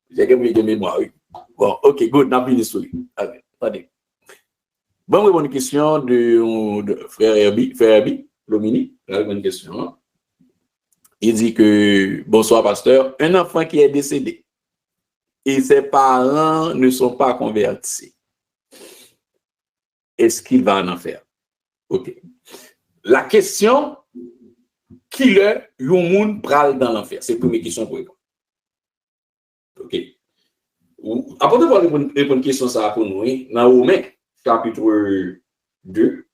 J'ai gagné de mémoire. Bon, ok, good. N'a pas sur lui. Attendez. Bon, bonne question de frère Herbie, Lomini. Bonne question. Il dit que, bonsoir, pasteur, un enfant qui est décédé et ses parents ne sont pas convertis, est-ce qu'il va en enfer? Ok. La question, qui le monde pral dans l'enfer? C'est la première question pour répondre. Ok. Après de répondre à une question, ça pour nous, dans Romains, chapitre 2,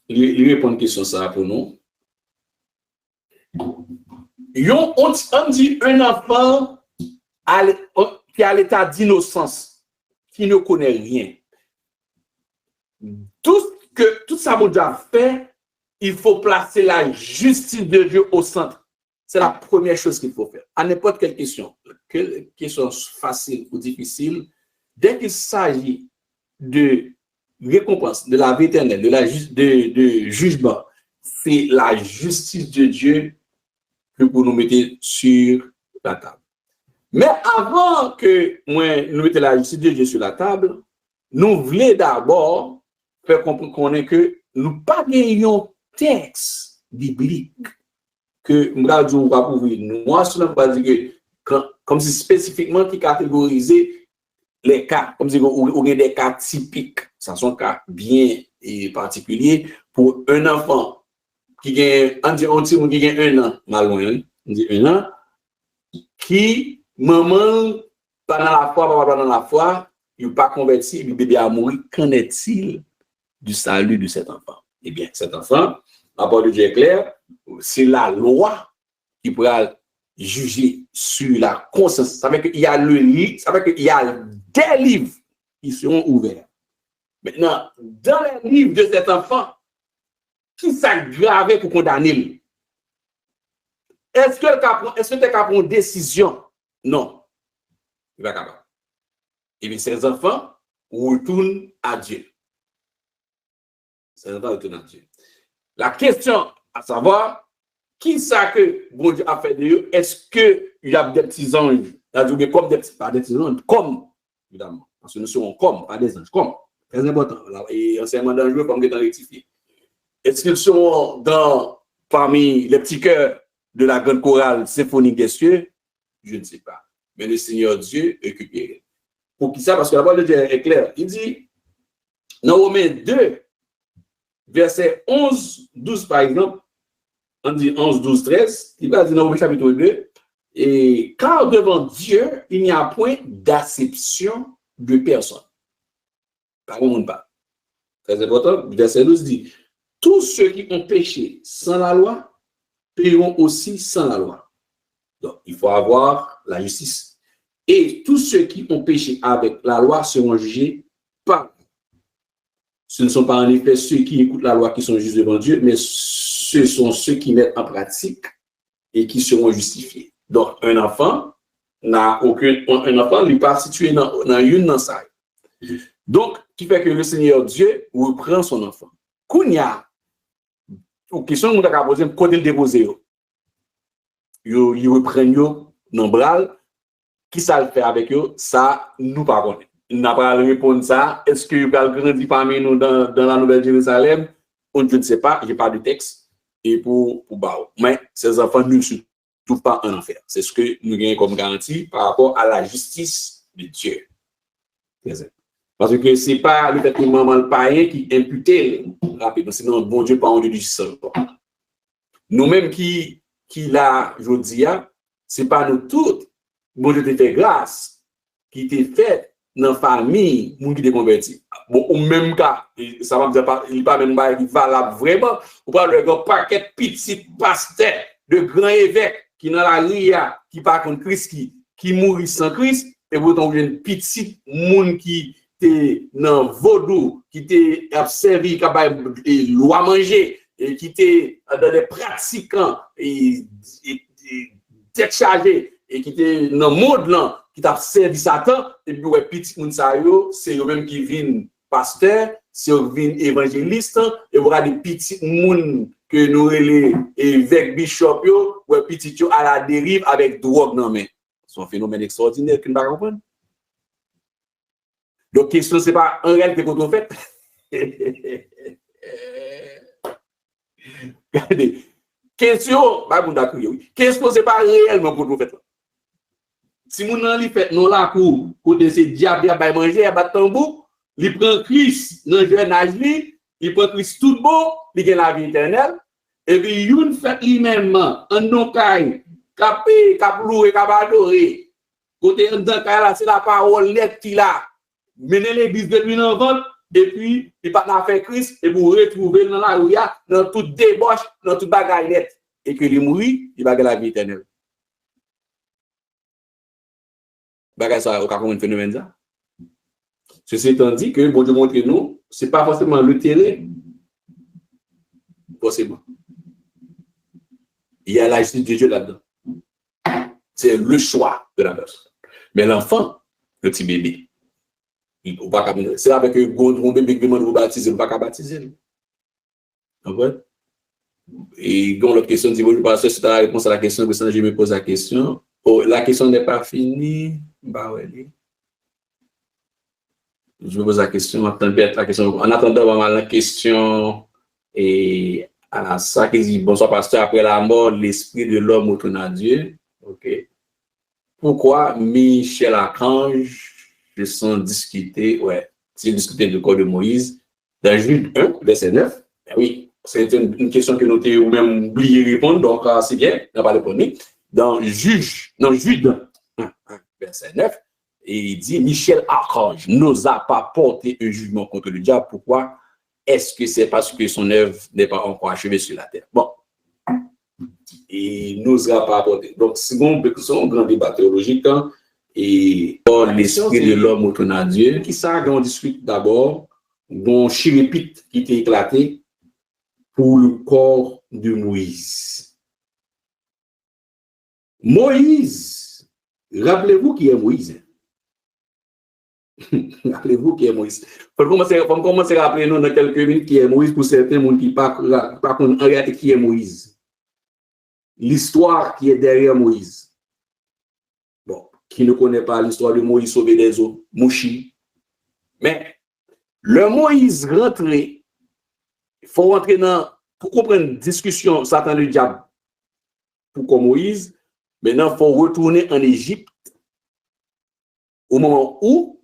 il répond à une question, ça pour nous. On dit un enfant qui a l'état d'innocence, qui ne connaît rien. Tout ça mon Dieu a fait, il faut placer la justice de Dieu au centre. C'est la première chose qu'il faut faire. À n'importe quelle question facile ou difficile, dès qu'il s'agit de récompense, de la vie éternelle, de jugement, c'est la justice de Dieu que vous nous mettez sur la table. Mais avant que nous mettions la justice de Dieu sur la table, nous voulons d'abord faire comprendre que nous pas gagnons texte biblique que nous va couvrir. Moi, je ne pas dire que comme si spécifiquement qui catégorisait les cas, comme si on a des cas typiques, ça sont cas bien et particuliers pour un enfant qui gagne, on dit qui gagne 1 an, mal loin, on dit 1 an, qui, maman, pendant la foi, papa pendant la foi, il n'est pas converti, le bébé a mouru, qu'en est-il du salut de cet enfant? Eh bien, cet enfant, la parole de Dieu est claire, c'est la loi qui pourra juger sur la conscience. Ça veut dire qu'il y a le livre, ça veut dire qu'il y a des livres qui seront ouverts. Maintenant, dans les livres de cet enfant, qui s'aggrave pour condamner? Est-ce que tu es capable de décision? Non. Il va capable. Et bien, ces enfants retournent à Dieu. Ces enfants retournent à Dieu. La question à savoir, qui ça que bon Dieu a fait de eux? Est-ce qu'il y a des petits anges? Comme des petits, pas des petits anges, comme, évidemment. Parce que nous sommes comme, pas des anges, comme. Très important. Et enseignement dangereux, comme étant rectifié. Est-ce qu'ils sont parmi les petits cœurs de la grande chorale symphonique des cieux? Je ne sais pas. Mais le Seigneur Dieu récupère. Pour qui ça? Parce que la parole de Dieu est claire. Il dit, dans Romains 2, verset 11, 12 par exemple, on dit 11, 12, 13, il va dire dans Romains chapitre 2, et car devant Dieu, il n'y a point d'acception de personne. Par contre, pas. Très important, verset 12 dit, tous ceux qui ont péché sans la loi paieront aussi sans la loi. Donc, il faut avoir la justice. Et tous ceux qui ont péché avec la loi seront jugés par. Ce ne sont pas en effet ceux qui écoutent la loi qui sont jugés devant Dieu, mais ce sont ceux qui mettent en pratique et qui seront justifiés. Donc, un enfant n'a aucun. Un enfant n'est pas situé dans une dans ça. Donc, qui fait que le Seigneur Dieu reprend son enfant. Kounya, ou question que vous avez posée, quand il dépose, il reprend dans le bras. Qui ça le fait avec eux? Ça, nous pas connaissons. Il n'a pas répondu ça. Est-ce que va grandir parmi nous dans la Nouvelle Jérusalem? On ne sait pas. Je n'ai pas de texte. Et pour Bao. Mais ces enfants ne se trouvent pas en enfer. C'est ce que nous gagnons comme garantie par rapport à la justice de Dieu. Parce que ce n'est pas le fait que maman le païen qui impute rapidement. Sinon, bon Dieu, pas en Dieu du seul. Nous-mêmes qui là, je dis, ce n'est pas nous tous. Bon Dieu te fait grâce, qui t'est fait dans la famille, moun qui t'est converti. Bon, au même cas, ça va me dire pas, il n'est pas même pas valable vraiment. Ou pas le grand paquet petit pasteur de grands évêques qui dans la ria, qui par contre Christ, qui mourit sans Christ, et vous avez une petite moun qui t'est dans vaudou, qui t'est servi, qui a loi manger, et qui t'est dans des pratiquants, et tête chargée, et qui était dans le monde là, qui t'a servi Satan, et puis ouais, petit moun sa yo, c'est eux même qui viennent pasteur, c'est eux viennent évangéliste, et voilà des petits moun que nous les évêques bishop yo, ouais petit yo à la dérive avec drogue non mais c'est un phénomène extraordinaire que nous ne comprenons pas. Donc question c'est pas en réalité qu'on fait. Regardez, question, bah bon d'accord oui. Question c'est pas réellement qu'on fait. Si moun nan li fait non la cour côté c'est diable a bay manger a battre tambour, li prend Christ dans jeune âge li, il prend Christ tout bon, li gen la vie éternelle et puis youn fait lui même en non kay, kap louer, kap adorer. Côté dans kay là c'est la parole lettre qui là. Mener l'église de lui dans vente et puis il pas na faire Christ et vous retrouver dans la rue dans toute débauche, dans toute bagaille net et que il mourir, il va gagner la vie éternelle. Bagay ça, comment un phénomène ça? Ceci étant dit que, bon Dieu montre nous, ce n'est pas forcément le terrain, forcément. Il y a la justice de Dieu là-dedans. C'est le choix de la personne. Mais l'enfant, le petit bébé, c'est avec un gros bébé qui demande de vous baptiser, vous ne pouvez pas baptiser. Et quand l'autre question dit, bon, pasteur, c'est la réponse à la question, que je me pose la question. Oh, la question n'est pas finie. Bah ouais. Je me pose la question, en attendant la question et à ça qui dit bonsoir pasteur, après la mort, l'esprit de l'homme retourne à Dieu. Ok. Pourquoi Michel Archange se sont discutés, ouais, c'est discuté du corps de Moïse dans Jude 1, verset 9. Ben oui, c'est une question que nous avons même oublié de répondre, donc c'est bien, on n'a pas répondu. Dans Jude 1, verset 9, et il dit, Michel Archange n'osa pas porter un jugement contre le diable. Pourquoi? Est-ce que c'est parce que son œuvre n'est pas encore achevée sur la terre? Bon. Il n'osera pas porter. Donc, c'est un grand débat théologique. Et l'esprit de l'homme retourne à Dieu. Qui ça, on discute d'abord, bon chirépite qui était éclaté pour le corps de Moïse. Moïse, rappelez-vous qui est Moïse. Rappelez-vous qui est Moïse. Faut commencer à rappeler nous dans quelques minutes qui est Moïse pour certains gens qui ne parlent pas en réalité qui est Moïse. L'histoire qui est derrière Moïse. Bon, qui ne connaît pas l'histoire de Moïse sauvé des eaux, Mouchi. Mais le Moïse rentré, il faut rentrer dans, pour comprendre une discussion Satan le diable, pour Moïse, maintenant il faut retourner en Égypte au moment où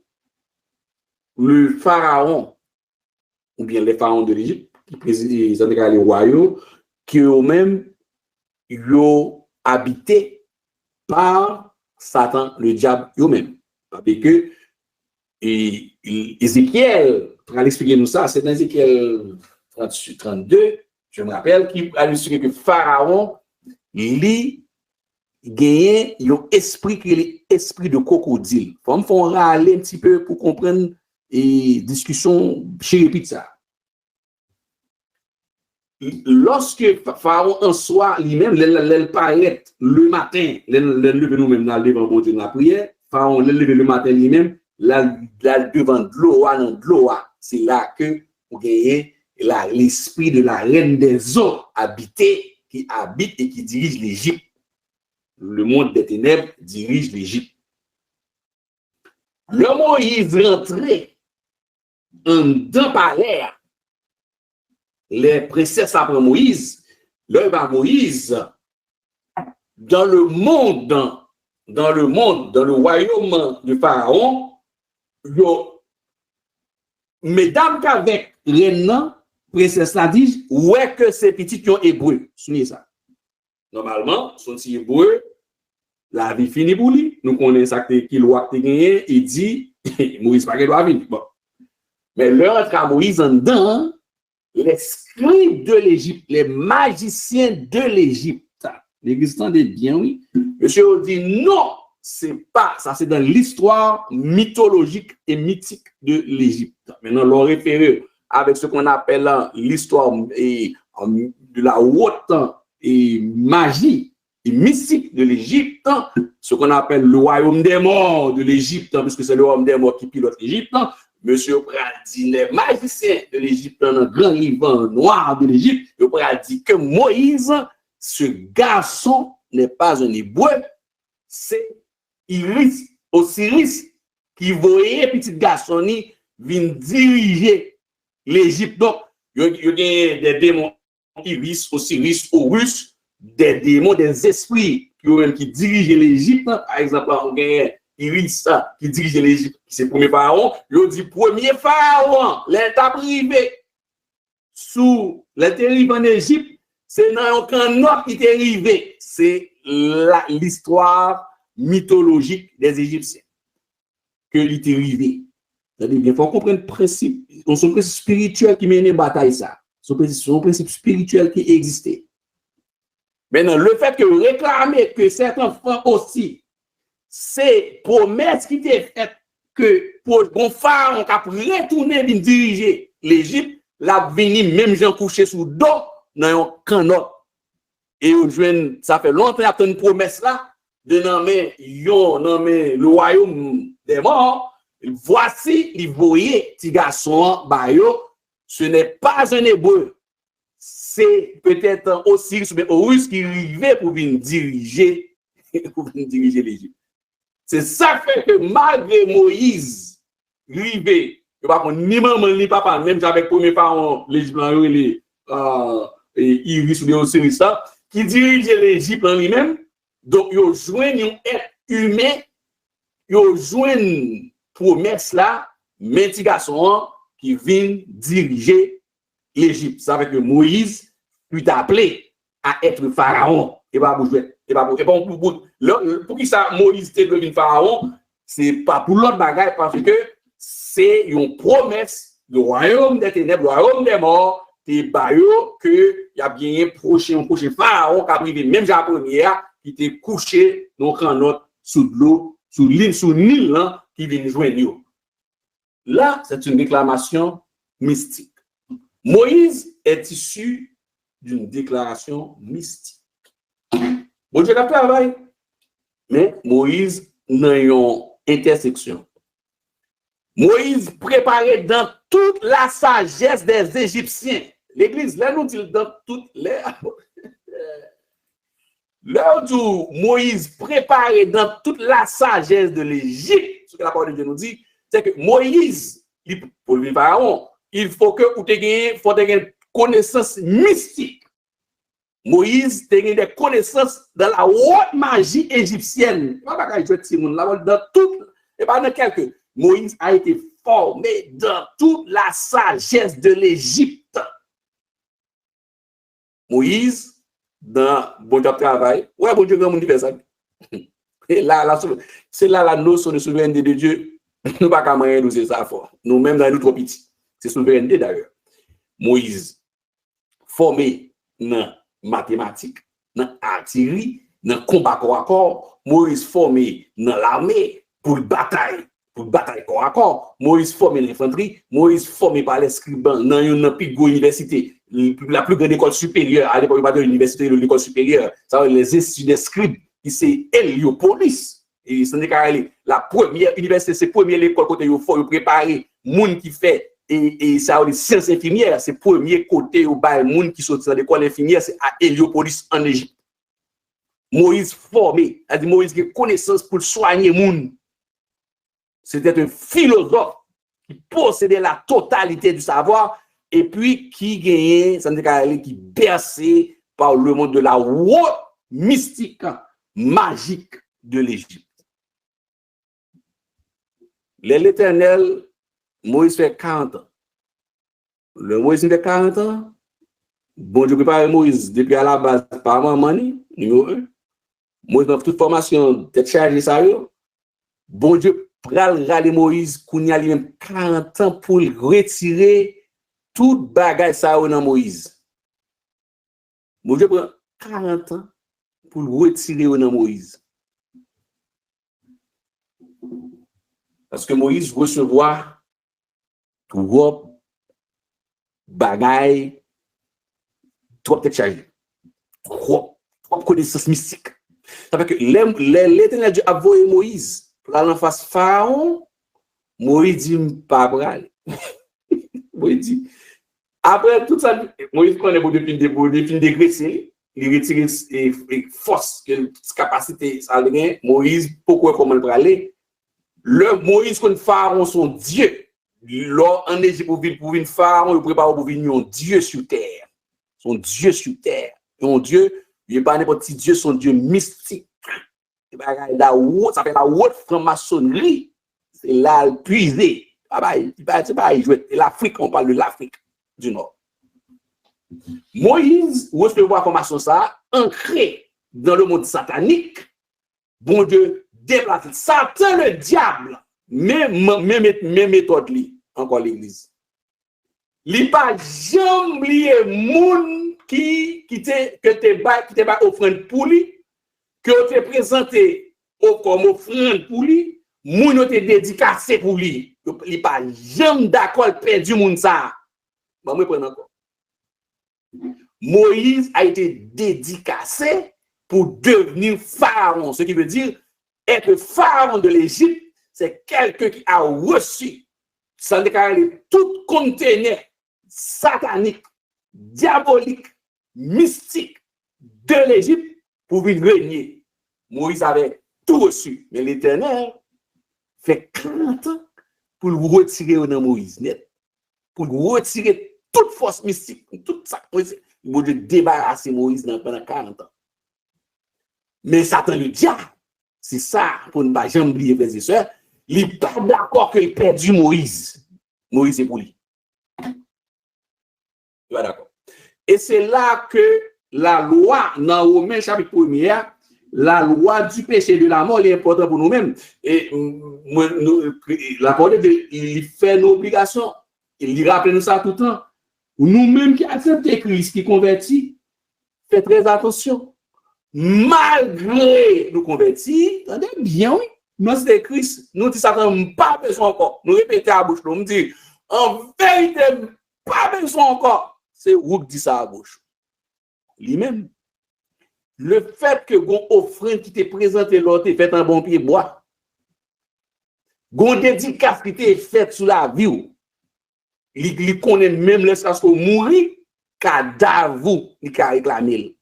le pharaon, ou bien les pharaons de l'Égypte, qui président les royaumes, qui eux-mêmes ont habité par Satan, le diable, eux-mêmes. Parce que Ézéchiel, pour expliquer nous ça, c'est dans Ézéchiel 32, je me rappelle, qui a expliqué que Pharaon, lui, gagné un esprit qui est l'esprit de crocodile. Faut me faire râler un petit peu pour comprendre et discussion chez ça. Lorsque Pharaon en soi lui-même, il paraît le matin, il levé nous-mêmes dans le la prière, Pharaon il levé le matin lui-même, là devant de l'eau, c'est là que vous gagnez l'esprit de la reine des eaux habité, qui habite et qui dirige l'Égypte. Le monde des ténèbres dirige l'Égypte. Le Moïse rentré en dedans par l'air. Les princesses après Moïse, Moïse, dans le royaume de Pharaon, mesdames qu'avec reine, princesse la dit, ouais que ces petits qui ont hébreu. Souvenez ça. Normalement, sont si hébreu, la vie finie pour lui. Nous connaissons ça qui loi qui gagné, il dit, Moïse pas qu'il doit venir. Bon. Mais l'heure à Moïse en dedans, les scribes de l'Égypte, les magiciens de l'Égypte, l'existant des biens, oui. Monsieur dit non, c'est pas ça, c'est dans l'histoire mythologique et mythique de l'Égypte. Maintenant, l'on réfère avec ce qu'on appelle l'histoire de la haute et magie et mystique de l'Égypte, ce qu'on appelle le royaume des morts de l'Égypte, puisque c'est le royaume des morts qui pilote l'Égypte. Monsieur Pradi, les magiciens de l'Égypte, dans le grand livre noir de l'Égypte, il dit que Moïse, ce garçon n'est pas un hébreu, c'est Osiris, qui voyait petit garçon venir diriger l'Égypte. Donc, il y a des démons Iris, Osiris, Horus, des démons, des esprits qui dirigent l'Égypte. Par exemple, on a Iris qui dirige l'Égypte, c'est le premier pharaon. Il dit premier pharaon, l'état privé sous l'interrive en Égypte, c'est dans aucun autre qui est arrivé. C'est l'histoire mythologique des Égyptiens que l'est arrivé. Il faut comprendre le principe, son principe spirituel qui mène une bataille ça. Son principe spirituel qui existait. Maintenant, le fait que réclamer que certains enfants aussi, c'est promesse qui était faite que pour bon pharaon qui a retourné et diriger l'Égypte, la venu même gens couché sous dos dans un canot. Et ça fait longtemps qu'il y a une promesse là de nommer le royaume des morts. Voici, il voyait petit garçon Bayo, ce n'est pas un hébreu. C'est peut-être un Osiris ou Horus qui arrivait pour venir diriger l'Égypte. C'est ça fait que malgré Moïse, arrivé, ni maman ni papa, même avec le premier parent, l'Égypte, Iris ou Osiris, qui dirigeait l'Égypte en lui-même, donc ils ont joint un être humain, ils ont joint une promesse là, mais petit garçon qui vient diriger l'Égypte. Ça fait que Moïse fut appelé à être pharaon. Et pas pour qui ça Moïse était devenu pharaon, c'est pas pour l'autre bagaille parce que c'est une promesse du royaume des ténèbres, le royaume des morts, et bayo que il y a bien un prochain pharaon qui a privé même la première qui était couché donc en autre sous l'eau, sous Nil là qui vient joindre. Là, c'est une déclamation mystique. Moïse est issu d'une déclaration mystique. Bon Dieu a travaillé, mais Moïse n'a une intersection. Moïse préparait dans toute la sagesse des Égyptiens. L'Église, là, nous dit dans toutes les... Là où Moïse préparait dans toute la sagesse de l'Égypte, ce que la parole de Dieu nous dit, c'est que Moïse, pour le pharaon, il faut que vous ayez une connaissance mystique. Moïse a des connaissances dans la haute magie égyptienne. Dans toute, et pas dans quelques. Moïse a été formé dans toute la sagesse de l'Égypte. Moïse, dans bon job travail, ouais, bon Dieu, grand monde fait ça. Et là, c'est là la notion de souveraineté de Dieu. Nous pas qu'à moyen nous c'est ça fort. Nous-mêmes dans nous trop petits. C'est souveraineté d'ailleurs. Moïse, formé dans mathématiques, dans artillerie, dans le combat corps à corps, Moïse formé dans l'armée pour bataille corps à corps, Moïse formé dans l'infanterie, Moïse formé par les scribes dans une plus grande université, la plus grande école supérieure, à l'époque, pas de l'université, l'école supérieure, ça veut dire les instituts des scribes, qui c'est Héliopolis. Et ce n'est qu'à la première université, c'est la première école côté où il faut préparer monde qui fait et ça les sciences infirmières, c'est le premier côté où les monde qui sont dans l'école infirmière, c'est à Héliopolis en Égypte. Moïse formé, c'est-à-dire Moïse qui a connaissance pour soigner les gens. C'était un philosophe qui possédait la totalité du savoir et puis qui gagnait, ça n'est qu'à qui bercé par le monde de la haute mystique, magique de l'Égypte. L'Éternel, Moïse fait 40 ans. Le Moïse fait 40 ans. Bon Dieu prépare Moïse depuis à la base par maman, numéro 1. Moïse dans toute formation, tête chargée ça. Bon Dieu pral râler Moïse, qu'on y a lui-même 40 ans pour retirer toute bagaille ça dans Moïse. Bon Dieu prend 40 ans pour retirer dans Moïse. Parce que Moïse recevoir trop bagaille, trop tête chargée, trop connaissances mystiques. Ça fait que l'Éternel Dieu a envoyé Moïse pour aller en face Pharaon. Moïse dit pas bral. Moïse dit après tout ça, Moïse connaît pour définir dégraisser, il retire force, capacité ça gain. Moïse pourquoi comment aller? Le Moïse qu'on Pharaon son Dieu. Là en Égypte pour venir Pharaon, il prépare pour venir un Dieu sur terre. Son Dieu sur terre. Un Dieu, il n'est pas n'importe quel Dieu, son Dieu mystique. Ça fait la haute franc-maçonnerie. C'est là puisé. C'est pas jouer. L'Afrique, on parle de l'Afrique du Nord. Moïse, recevoir formation ça, ancré dans le monde satanique. Bon Dieu déplace Satan, le diable, même méthode encore l'église. Il pas jamais oublié moun qui te offrande pour lui, que te présenté comme offrande pour lui, moun te dédicacé pour lui. Il pas jamais d'accord perdu moun ça. Bon, moi prendre encore. Moïse a été dédicacé pour devenir pharaon, ce qui veut dire être pharaon de l'Égypte, c'est quelqu'un qui a reçu sans déclarer tout conteneur satanique, diabolique, mystique de l'Égypte pour venir régner. Moïse avait tout reçu, mais l'Éternel fait 40 ans pour le retirer dans Moïse net, pour le retirer toute force mystique, tout ça, il veut débarrasser Moïse pendant 40 ans. Mais Satan le diable, c'est ça, pour ne pas jamais oublier, frères et sœurs, il n'est pas d'accord qu'il ait perdu Moïse. Moïse est pour lui. Il est d'accord. Et c'est là que la loi, dans Romains chapitre 1er, la loi du péché et de la mort est importante pour nous-mêmes. Et la parole de Dieu, il fait nos obligations. Il rappelle nous ça tout le temps. Nous-mêmes qui acceptons Christ, qui convertit, faites très attention. Malgré nous convertis, attendez bien, oui. Nous, c'est Christ. Nous disons ça, pas besoin encore. Nous répétons à la bouche. Nous disons, en vérité, pas besoin encore. C'est vous qui dit ça à la bouche. Lui-même. Le fait que gon offrande qui t'est présenté l'autre, fait un bon pied bois. Gon dédicace qui t'est faite sous la vie. Il connaît même le sens pour mourir, cadavre, il a réclamé.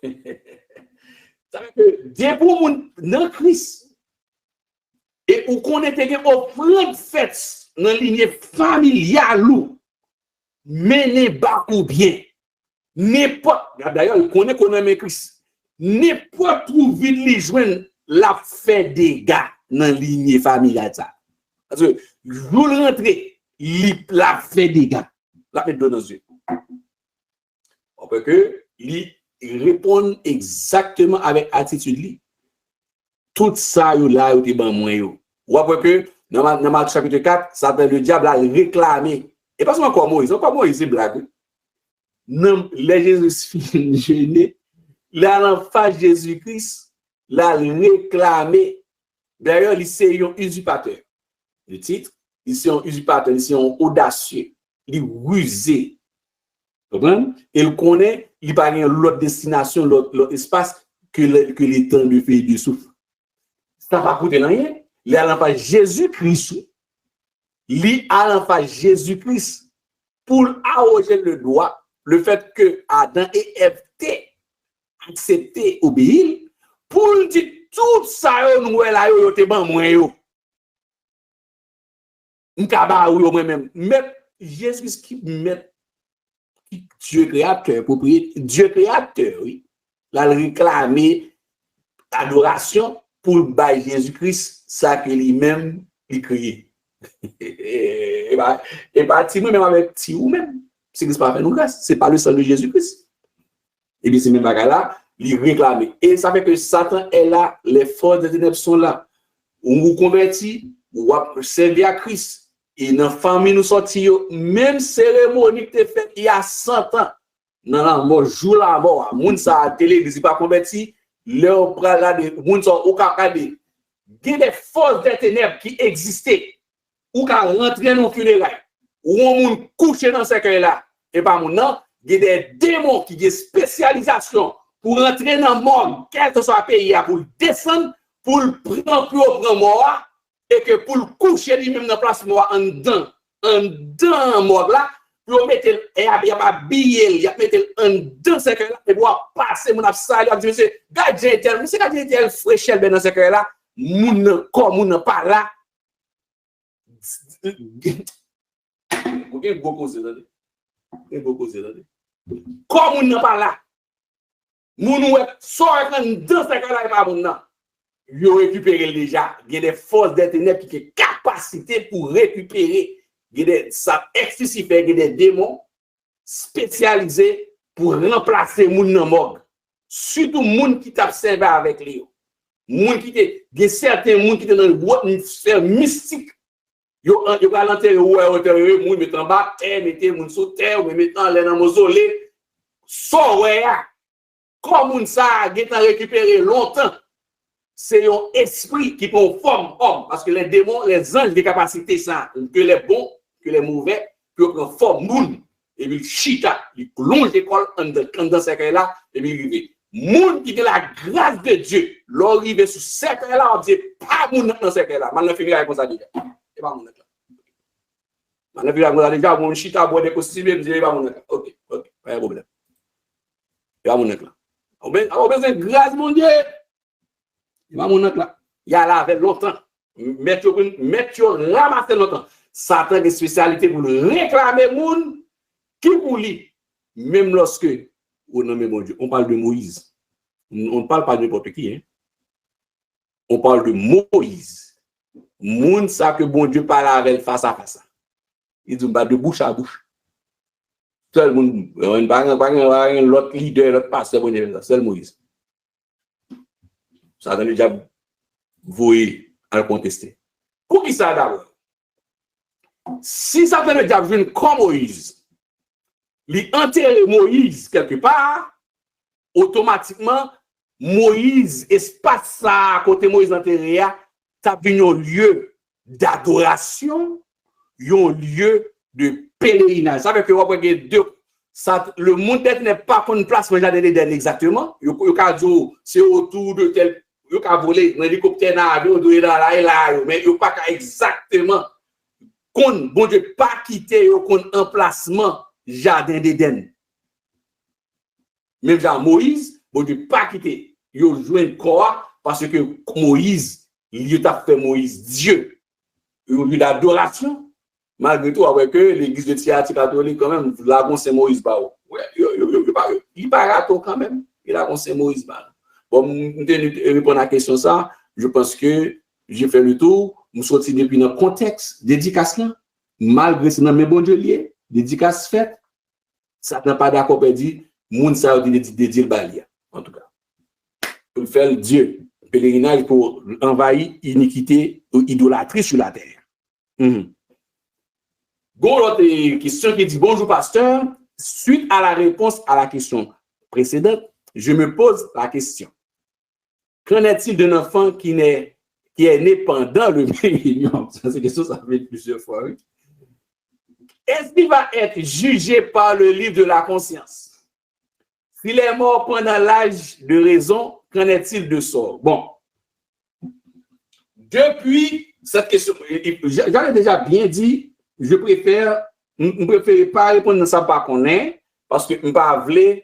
Ça veut dire que Dieu pour moun dans Christ et ou connaît une offrande faite dans la lignée familiale mené bas ou bien n'importe d'ailleurs il connaît qu'on aime Christ n'importe où vite li joindre la fait des gars dans la lignée familiale ça parce que jour rentrer la fait des gars la fait de nos yeux on peut que il répond exactement avec attitude. Tout ça, là, il est ban moins. Ou après que, dans Marc chapitre 4, Satan le diable a réclamé. Et pas seulement encore Moïse c'est blague. Non, les Jésus gêné, là, l'enfant Jésus-Christ, là, réclamé. D'ailleurs, il c'est un usurpateur. Le titre, il c'est un usurpateur, il c'est un audacieux, il est rusé. Il connaît, il n'a pas l'autre destination, l'autre espace que les temps de feu et de souffle. Ça va coûter rien. Il a l'enfant Jésus-Christ. Il a l'enfant Jésus-Christ pour arroger le doigt le fait que Adam et Ève t'aient accepté, obéir, pour dire tout ça, nous là, yo te ban moi yo. M'kaba ou yo moi-même. Mais Jésus qui met Dieu créateur, propriétaire, Dieu créateur, oui. La réclamer adoration pour bailler Jésus-Christ, ça que lui-même il crié. Et bah, ti moi même avec ti ou même, c'est Christ pas fait nous grâce, c'est pas le sang de Jésus-Christ. Et bien c'est même bagarre là, il réclame. Et ça fait que Satan est là, les forces des ténèbres sont là. On vous convertit, ou servir à Christ. Et dans la famille nous sortis, même cérémonie que tu fait il y a 100 ans, non, moi, jour la mort, moun sa à télé, il pas converti, leur regarder, moun sa ou ka regarder. Il y a des forces des ténèbres qui existaient, ou ka rentrer dans le funérail, ou on moun coucher dans ce cœur là, et pas moun non, il y a des démons qui ont spécialisation pour rentrer dans le monde, quel que soit le pays, pour descendre, pour prendre mort, et que pour le coucher lui-même dans la place mort en dedans mort là, pour mettre il y a pas billet, il a mettre en dedans ce cœur là et pour passer mon absal, il dit monsieur, gardien tel, monsieur gardien tel fraîcheur dans ce cœur là, moun comme moun pas là. OK, beaucoup c'est là. Comme moun pas là. Moun ouais sort dans ce cœur là pas moun non. Yo récupéré déjà, il y a des forces des ténèbres qui ont capacité pour récupérer, il y a des ça excessif, il y a des démons spécialisés pour remplacer moun nan mort. Surtout moun qui t'a servi avec lui. Moun qui te, il y a certains moun qui te dans une sphère mystique. Yo va l'enterrer ou enterrer moun met en bas, mettez moun sous terre ou mettant les dans mausolée. So ouais. Comme moun ça a récupéré longtemps. C'est un esprit qui prend forme homme, parce que les démons, les anges, des capacités, ça, que les bons, que les mauvais, que prend forme moun, et puis chita, il plonge l'école dans ce cas-là, et puis il arrive. Moun qui a la grâce de Dieu, l'arrivé sur ce cas-là, on dit pas moun dans ce cas-là. Maintenant, finir avec ça déjà. Et pas moun là. Maintenant, finir avec ça déjà, mon chita, boire des costumes, je dis pas moun là. Ok, pas de problème. Et pas moun là. On besoin de grâce, mon Dieu. Il y a là avec longtemps. Mettre ramasser longtemps. Satan a une spécialité pour réclamer moun qui pour lui. Même lorsque on nomme mon Dieu, on parle de Moïse. On ne parle pas de n'importe qui. Hein? On parle de Moïse. Moun ça que bon Dieu parle avec face à face. Il dit de bouche à bouche. Seul moun, on pas l'autre leader, l'autre pasteur, seul Moïse. Satan le diable voué à le contester. Pour qui ça d'abord? Si Satan le diable vient comme Moïse, il enterre Moïse quelque part, automatiquement, Moïse, espace ça, côté Moïse enterré, t'as un lieu d'adoration, un lieu de pèlerinage. Ça veut dire que deux. Le monde n'est pas pour une place pour le jardin d'Éden exactement. C'est autour de tel. Yo ka voler un hélicoptère dans l'avion dans là mais yo pas exactement kon bon Dieu pas quitter yo kon emplacement jardin d'Éden. Même Jean Moïse bon Dieu pas quitter yo joindre corps parce que Moïse il t'a fait Moïse Dieu un lieu d'adoration malgré tout avec que l'église de Thyatire catholique quand même la c'est Moïse ba ouais il pas raton quand même il a c'est Moïse ba. Bon, je répondre à la question ça, je pense que j'ai fait le tour, je suis sorti depuis dans le contexte d'éducation, malgré ce même bon Dieu lié, dédicace faite, ça n'a pas d'accord pour dire, moun ça dit le balia, en tout cas. Pour faire Dieu, pèlerinage pour envahir iniquité ou idolâtrie sur la terre. Bon, l'autre question qui dit, bonjour pasteur, suite à la réponse à la question précédente, je me pose la question. Qu'en est-il d'un enfant qui est né pendant le millénium? Ça, c'est question, ça fait plusieurs fois. Oui. Est-ce qu'il va être jugé par le livre de la conscience? S'il est mort pendant l'âge de raison, qu'en est-il de ça? Bon. Depuis cette question, j'avais déjà bien dit, je préfère pas répondre à ça par qu'on est, parce que je ne pas voulu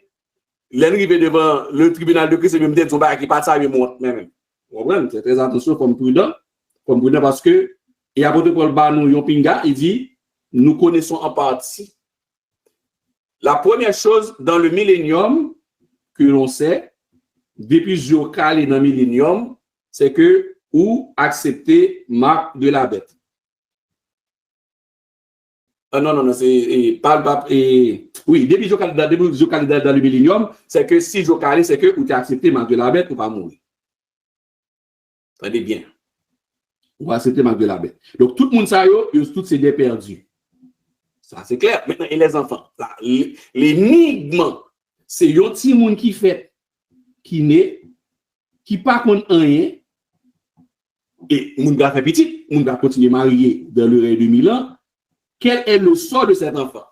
l'arriver devant le tribunal de Christ et me dire qui pas ça même. Vous comprenez? C'est très attention comme prudent parce que et apôtre Paul Banou Yopinga, il dit nous connaissons en partie. La première chose dans le millénium que l'on sait depuis Jocal et dans le millénium, c'est que ou accepter marque de la bête. Non, c'est pas oui, depuis Jocal dans le millénium, c'est que si Jocal, c'est que ou tu as accepté marque de la bête ou pas mourir. Attendez bien. Ou accepter marque de la bête. Donc tout le monde ça yo, tous c'est des perdus. Ça c'est clair. Maintenant et les enfants, l'énigme c'est yon petit monde qui fait qui naît qui pas connaît rien. Et moun va faire petit, moun va continuer marié dans le règne de 1000 ans. Quel est le sort de cet enfant?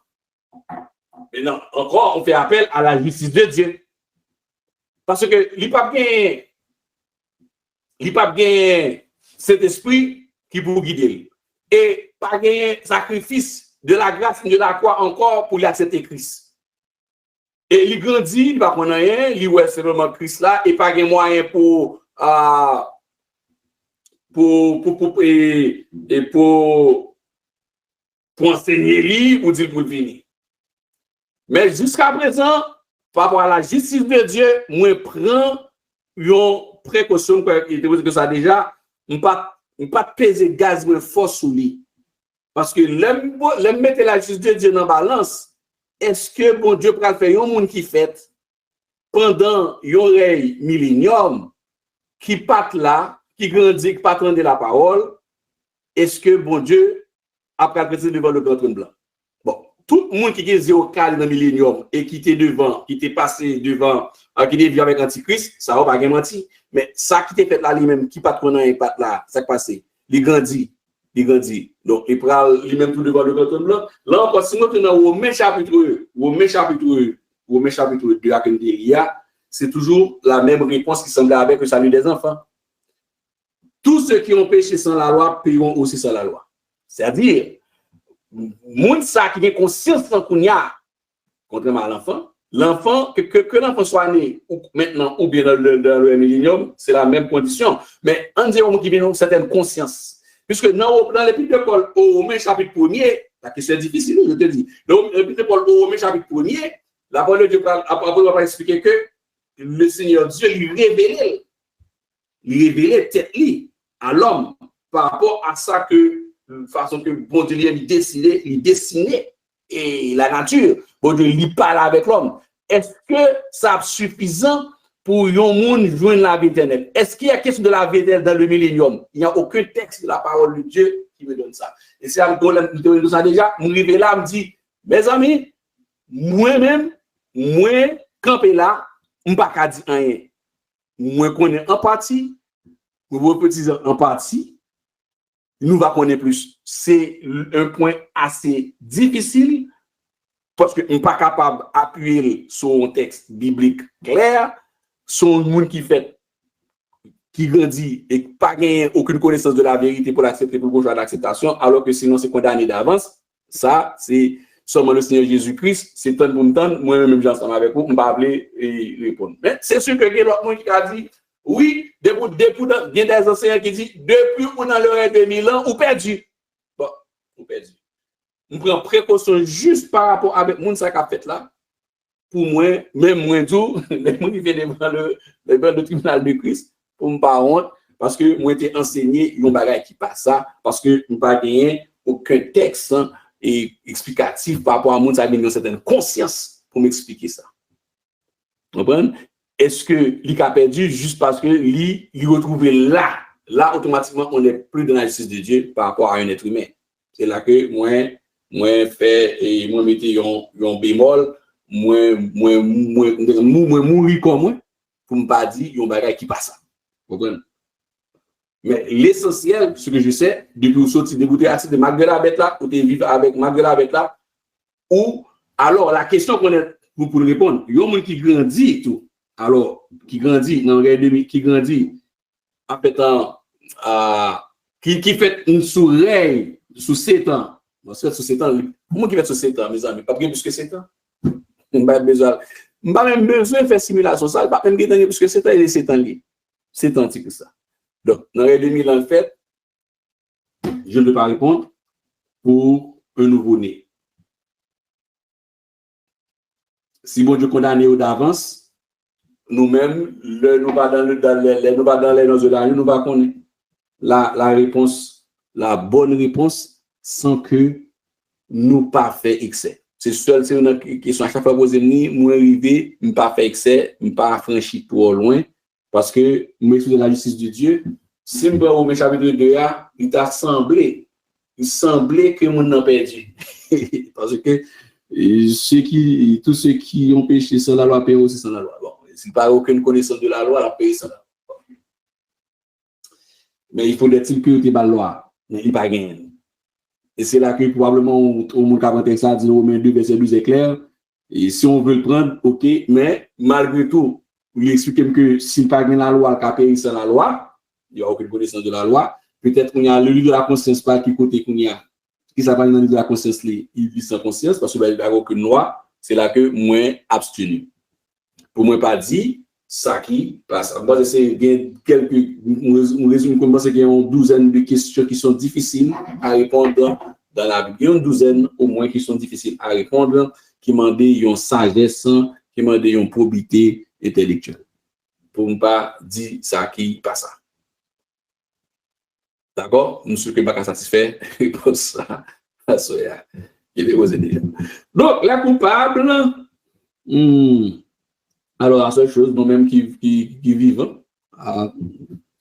Maintenant, encore, on fait appel à la justice de Dieu. Parce que il n'y a pas cet esprit qui pour guider. Et pas de sacrifice de la grâce de la croix encore pour l'accepter Christ. Et il grandit, il va prendre rien, il ouais c'est vraiment Christ là, et pas de moyen pour enseigner lui ou dire pour venir. Mais jusqu'à présent, par rapport à la justice de Dieu, moi prends une précaution que ça déjà, on pas peser gaz de force sur lui. Parce que l'aime mettre la justice de Dieu dans la balance, est-ce que bon Dieu peut faire un monde qui fait pendant un règne millénium qui part là, qui grandit, qui pas de la parole, est-ce que bon Dieu après passer devant le grand trône blanc? Bon, tout le monde qui est au calme dans le millénium et qui était devant, qui était passé devant, qui était vu avec Antichrist, ça va pas menti. Mais ça qui était fait là lui-même, qui pas trop dans pas là, ça qui passé, il grandit. Donc il prend lui-même tout devant le grand trône blanc. Là encore, si nous tenons au même chapitre 2 à Kenderia, c'est toujours la même réponse qui semble avec le salut des enfants. Tous ceux qui ont péché sans la loi paieront aussi sans la loi. C'est-à-dire, moun ça qui a conscience en kounya, contrairement à l'enfant, que l'enfant soit né ou maintenant ou bien dans le millénium, c'est la même condition. Mais on dit qui vient une certaine conscience. Puisque dans l'épître de Paul au Romains chapitre 1er, la question est difficile, je te dis. Dans l'épître de Paul au Romains chapitre 1er, la parole de Dieu va expliquer que le Seigneur Dieu lui révélait tête à l'homme par rapport à ça que façon que bon Dieu lui dessinait et la nature, bon Dieu lui parle avec l'homme. Est-ce que ça est suffisant pour un monde joindre la vie éternelle? Est-ce qu'il y a question de la vie éternelle dans le millénium? Il n'y a aucun texte de la parole de Dieu qui me donne ça. Et c'est à me ça déjà, je me là, me dit, mes amis, moi-même, moi, camper là, je ne peux pas dire rien. Moi, connais en partie, vos petits en partie, nous va connaître plus. C'est un point assez difficile parce que nous ne sommes pas capable d'appuyer sur un texte biblique clair, sur un monde qui grandit et qui n'a pas aucune connaissance de la vérité pour l'accepter, pour le choix d'acceptation, alors que sinon c'est condamné d'avance. Ça, c'est seulement le Seigneur Jésus-Christ, c'est tant pour temps, moi-même j'ensemble avec vous, on va appeler et répondre. Mais c'est sûr que il y a l'autre monde qui a dit, oui, il y a des enseignants qui disent, depuis ou dans le règne de 1000 ans, ou perdu. Bon, ou perdu. On prend précaution juste par rapport avec moun ça qu'a fait là. Pour moi, même moi tout, les gens qui viennent devant le tribunal de Christ, pour me pas honte, parce que moi été enseigné, un bagage qui passe ça, parce que je n'ai pas gagné aucun texte et explicatif par rapport à moun ça qui a une certaine conscience pour m'expliquer ça. Vous comprenez? Est-ce que l'IC a perdu juste parce que l'IC retrouvé là automatiquement on n'est plus dans la justice de Dieu par rapport à un être humain. C'est là que moi fait et moi mettez un bémol, mourir comme moi, pour ne pas dire, yon bagay qui passe ça. Vous comprenez? Mais l'essentiel, ce que je sais, depuis que sorti dégoûté de Marc de la Bête là, ou tu vivre avec Marc de la Bête là, ou alors la question qu'on a pour répondre, il y a un monde qui grandit tout. Alors, qui grandit dans le qui grandit en fait qui fait une soureille sous 7 ans. Bon, sous 7 ans, comment qui fait sous 7 ans, mes amis? Pas plus que 7 ans. On pas besoin. On pas même besoin de faire simulation ça, pas même gagner plus que 7 ans, il est 7 ans lié. 7 ans que ça. Donc, dans les 2000 en fait, je ne peux pas répondre pour un nouveau-né. Si bon Dieu condamné d'avance, nous-mêmes, nous va dans les noces de l'année, nous va connaître la réponse, la bonne réponse, sans que nous pas fait excès. C'est seul, c'est une question à chaque fois que vous avez moi arrivé, ne pas faire excès, ne pas franchir trop loin, parce que moi, de la justice de Dieu, si je au chapitre 2, il t'a semblé que mon n'a perdu. Parce que tous ceux qui ont péché sans la loi paient aussi sans la loi. Bon, s'il n'y a pas aucune connaissance de la loi, la paye sans la loi. Mais il faudrait-il que tu aies la loi, mais il n'y a pas gagné. Et c'est là que probablement au monde qui ça dit Romains 2, verset 12 est clair. Et si on veut le prendre, ok, mais malgré tout, il explique que s'il n'y a pas gagné la loi, il paye sans la loi, il n'y a aucune connaissance de la loi. Peut-être qu'il y a le livre de la conscience, pas qui côté qu'il y a. Qui s'appelle dans le livre de la conscience, il vit sans conscience, parce que il n'y a aucune loi, c'est là que moi abstenu. Pour moi, pas dit, ça qui passe. Moi, c'est quelques, on résume comment c'est qu'il y a une douzaine de questions qui sont difficiles à répondre dans la Bible. Il y a une douzaine au moins qui sont difficiles à répondre, qui demandent une sagesse, qui demandent une probité intellectuelle. Pour ne pas dire ça qui passe. D'accord? Nous sommes pas satisfaits pour ça. Il est osé déjà. Donc, la coupable, alors, la seule chose, nous-mêmes qui vivons,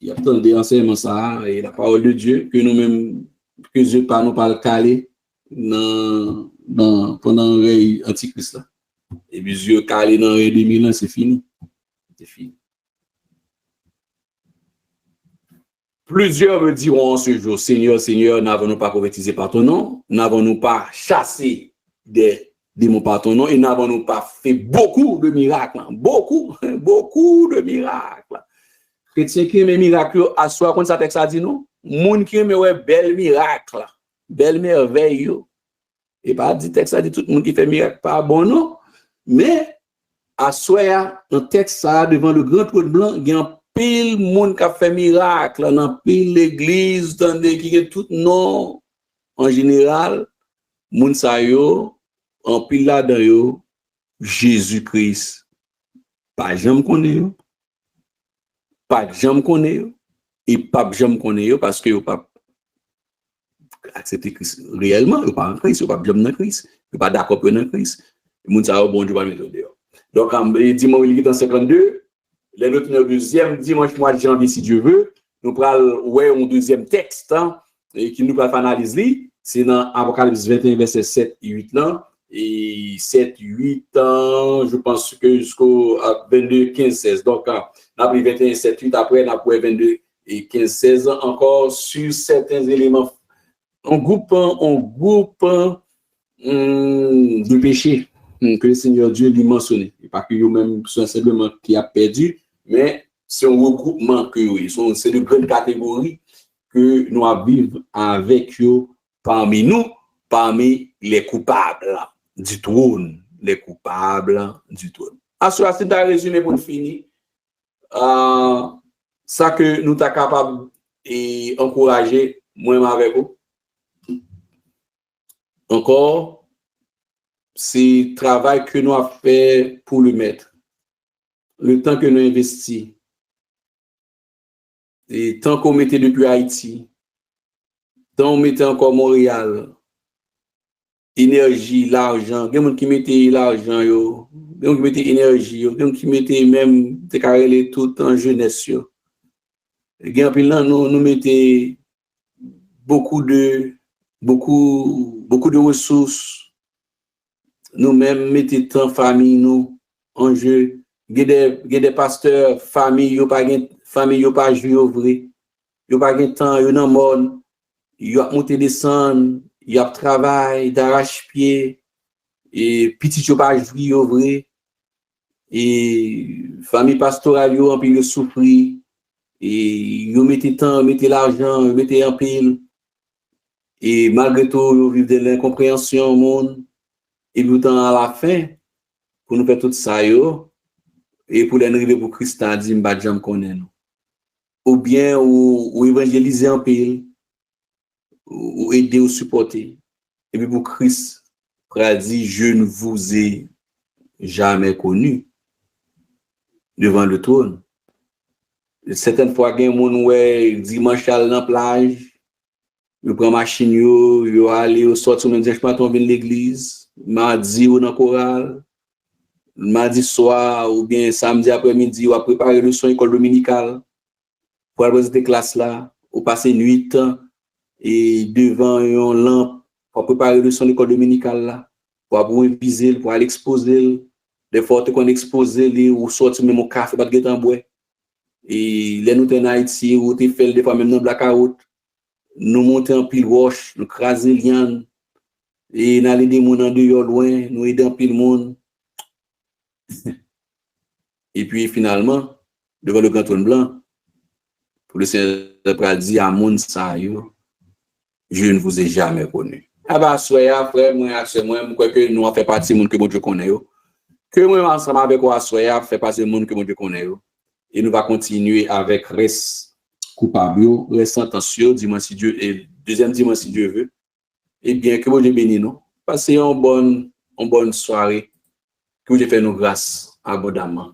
il y a tant d'enseignements ça, et la parole de Dieu, que nous-mêmes, que Dieu par nous parle calé pendant le règne antichrist là. Et puis Dieu calé dans les 2000 ans, c'est fini. C'est fini. Plusieurs me diront en ce jour, Seigneur, Seigneur, n'avons-nous pas prophétisé par ton nom? N'avons-nous pas chassé des démons par ton nom? Et n'avons-nous pas fait beaucoup de miracles? Beaucoup de miracles. Chrétien qui aime miracles, à soi, quand ça texte a dit non? Moun qui aime bel miracle, belle merveille. Et pas dit texte a dit tout le monde qui fait miracle pas bon non. Mais à soi, un texte ça devant le grand trône blanc, il y a un pile monde qui a fait miracle dans pile l'église dans qui est tout non en général moun sa yo en pile là dedans yo Jésus-Christ pas jamais connaît yo pas jamais connaît yo et pas jamais connaît yo parce que yo pas accepter Christ réellement yo pas en Christ yo pas jamais dans Christ yo pas d'accord pour dans Christ moun sa yo bon Dieu va mettre dehors donc dimanche il est dans 52 les autres le deuxième dimanche mois de janvier si Dieu veut nous pral ouais un deuxième texte et qui nous va analyser c'est dans Apocalypse 21 verset 7 et 8 là et 7 8 je pense que jusqu'au 22 15 16 donc on a pris 21 7 8 après on a pris 22 et 15 16 encore sur certains éléments on groupe de péché que le Seigneur Dieu lui mentionné et pas que eux-mêmes sont simplement qui a perdu mais c'est un regroupement que c'est de grandes catégories que nous vivons avec eux parmi nous, parmi les coupables du trône, les coupables du trône. À cela, c'est un résumé pour finir. Ça que nous sommes capables d'encourager, moi avec vous. Encore, c'est le travail que nous avons fait pour le maître. Le temps que nous investissons, et tant qu'on mettait depuis Haïti, tant qu'on mettait encore Montréal, énergie, l'argent, il y a des gens qui mettaient l'argent, il y a des gens qui mettaient énergie, il y a des gens qui mettaient même des carrés tout en jeunesse. Et nous mettons beaucoup de ressources nous-mêmes, mettons tant famille nous en jeu. Il y a des pasteurs, famille, yo pas joué au vrai. Yo pas gen temps, yo nan monde. Yo a monté descendre, yo a travail d'arrache-pied et petit yo pas joué au vrai. Et famille pastorale yo en pile souffri et yo mettez temps, mettez l'argent, yo mettez en pile. Et malgré tout, yo vivent de l'incompréhension au monde. Et pourtant, à la fin, pour nous faire tout ça, yo, et pour les arriver pour Christ, a dit, m'ba jam connaît nous. Ou bien, ou évangéliser en pile, ou aider ou supporter. Et puis pour Christ, il a dit, je ne vous ai jamais connu devant le trône. Certaines fois, il y a des gens qui dimanche à la plage, ils prennent machine, ils allent au sortir, ils disent, je ne vais l'église, mardi ou dans le choral. Mardi soir ou bien samedi après-midi, ou à préparer le son école dominicale pour aller dans classe là, ou passer nuit et devant une lampe pour préparer le son école dominicale là, pour réviser, pour aller exposer. Des fois, tu qu'on exposer ou sortir même au café, pas de en bois. Et les nous en Haïti, ou tu fais des fois même dans blackout, nous monter en pile roche, nous craser liane, et nous aller des gens en dehors loin, nous aider en pile monde. Et puis finalement, devant le canton blanc, pour le Seigneur dit à mon ça, je ne vous ai jamais connu. Ah bah, soyez frère, moi, je crois que nous avons fait partie du monde que mon Dieu connaît. Que moi, ensemble avec vous, soyez fait partie du monde que mon Dieu connaît. Et nous allons continuer avec reste coupable, reste sentencieux, dimanche si Dieu, et deuxième dimanche si Dieu veut. Et bien, que mon Dieu bénisse nous. Passez une bonne soirée. Que Dieu fait nous grâce abondamment.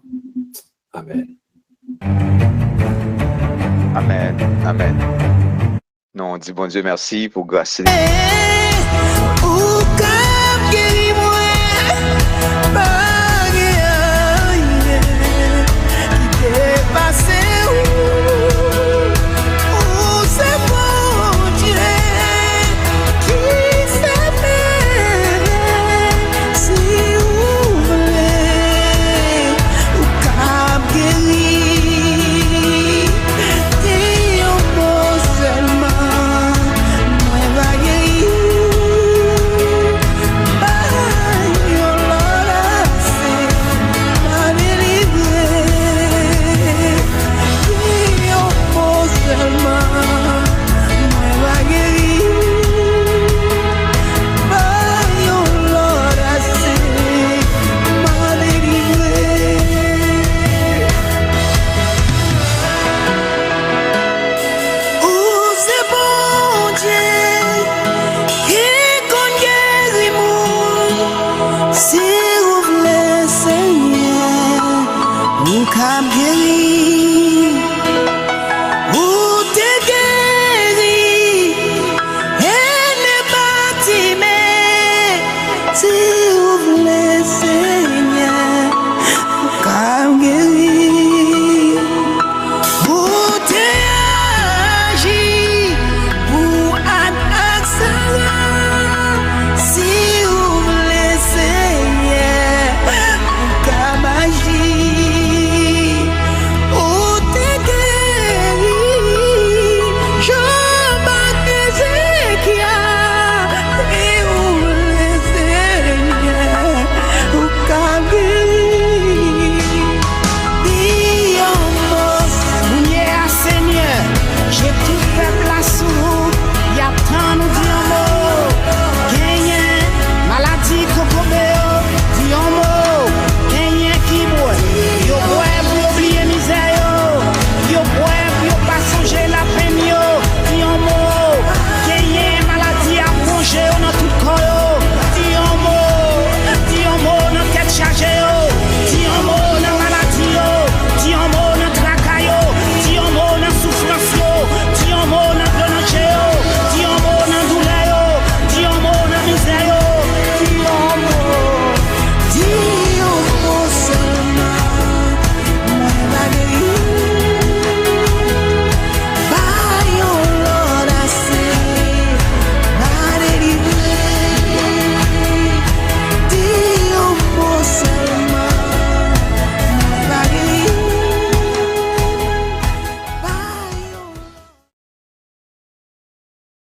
Amen. Amen. Amen. Non, on dit bon Dieu merci pour grâce.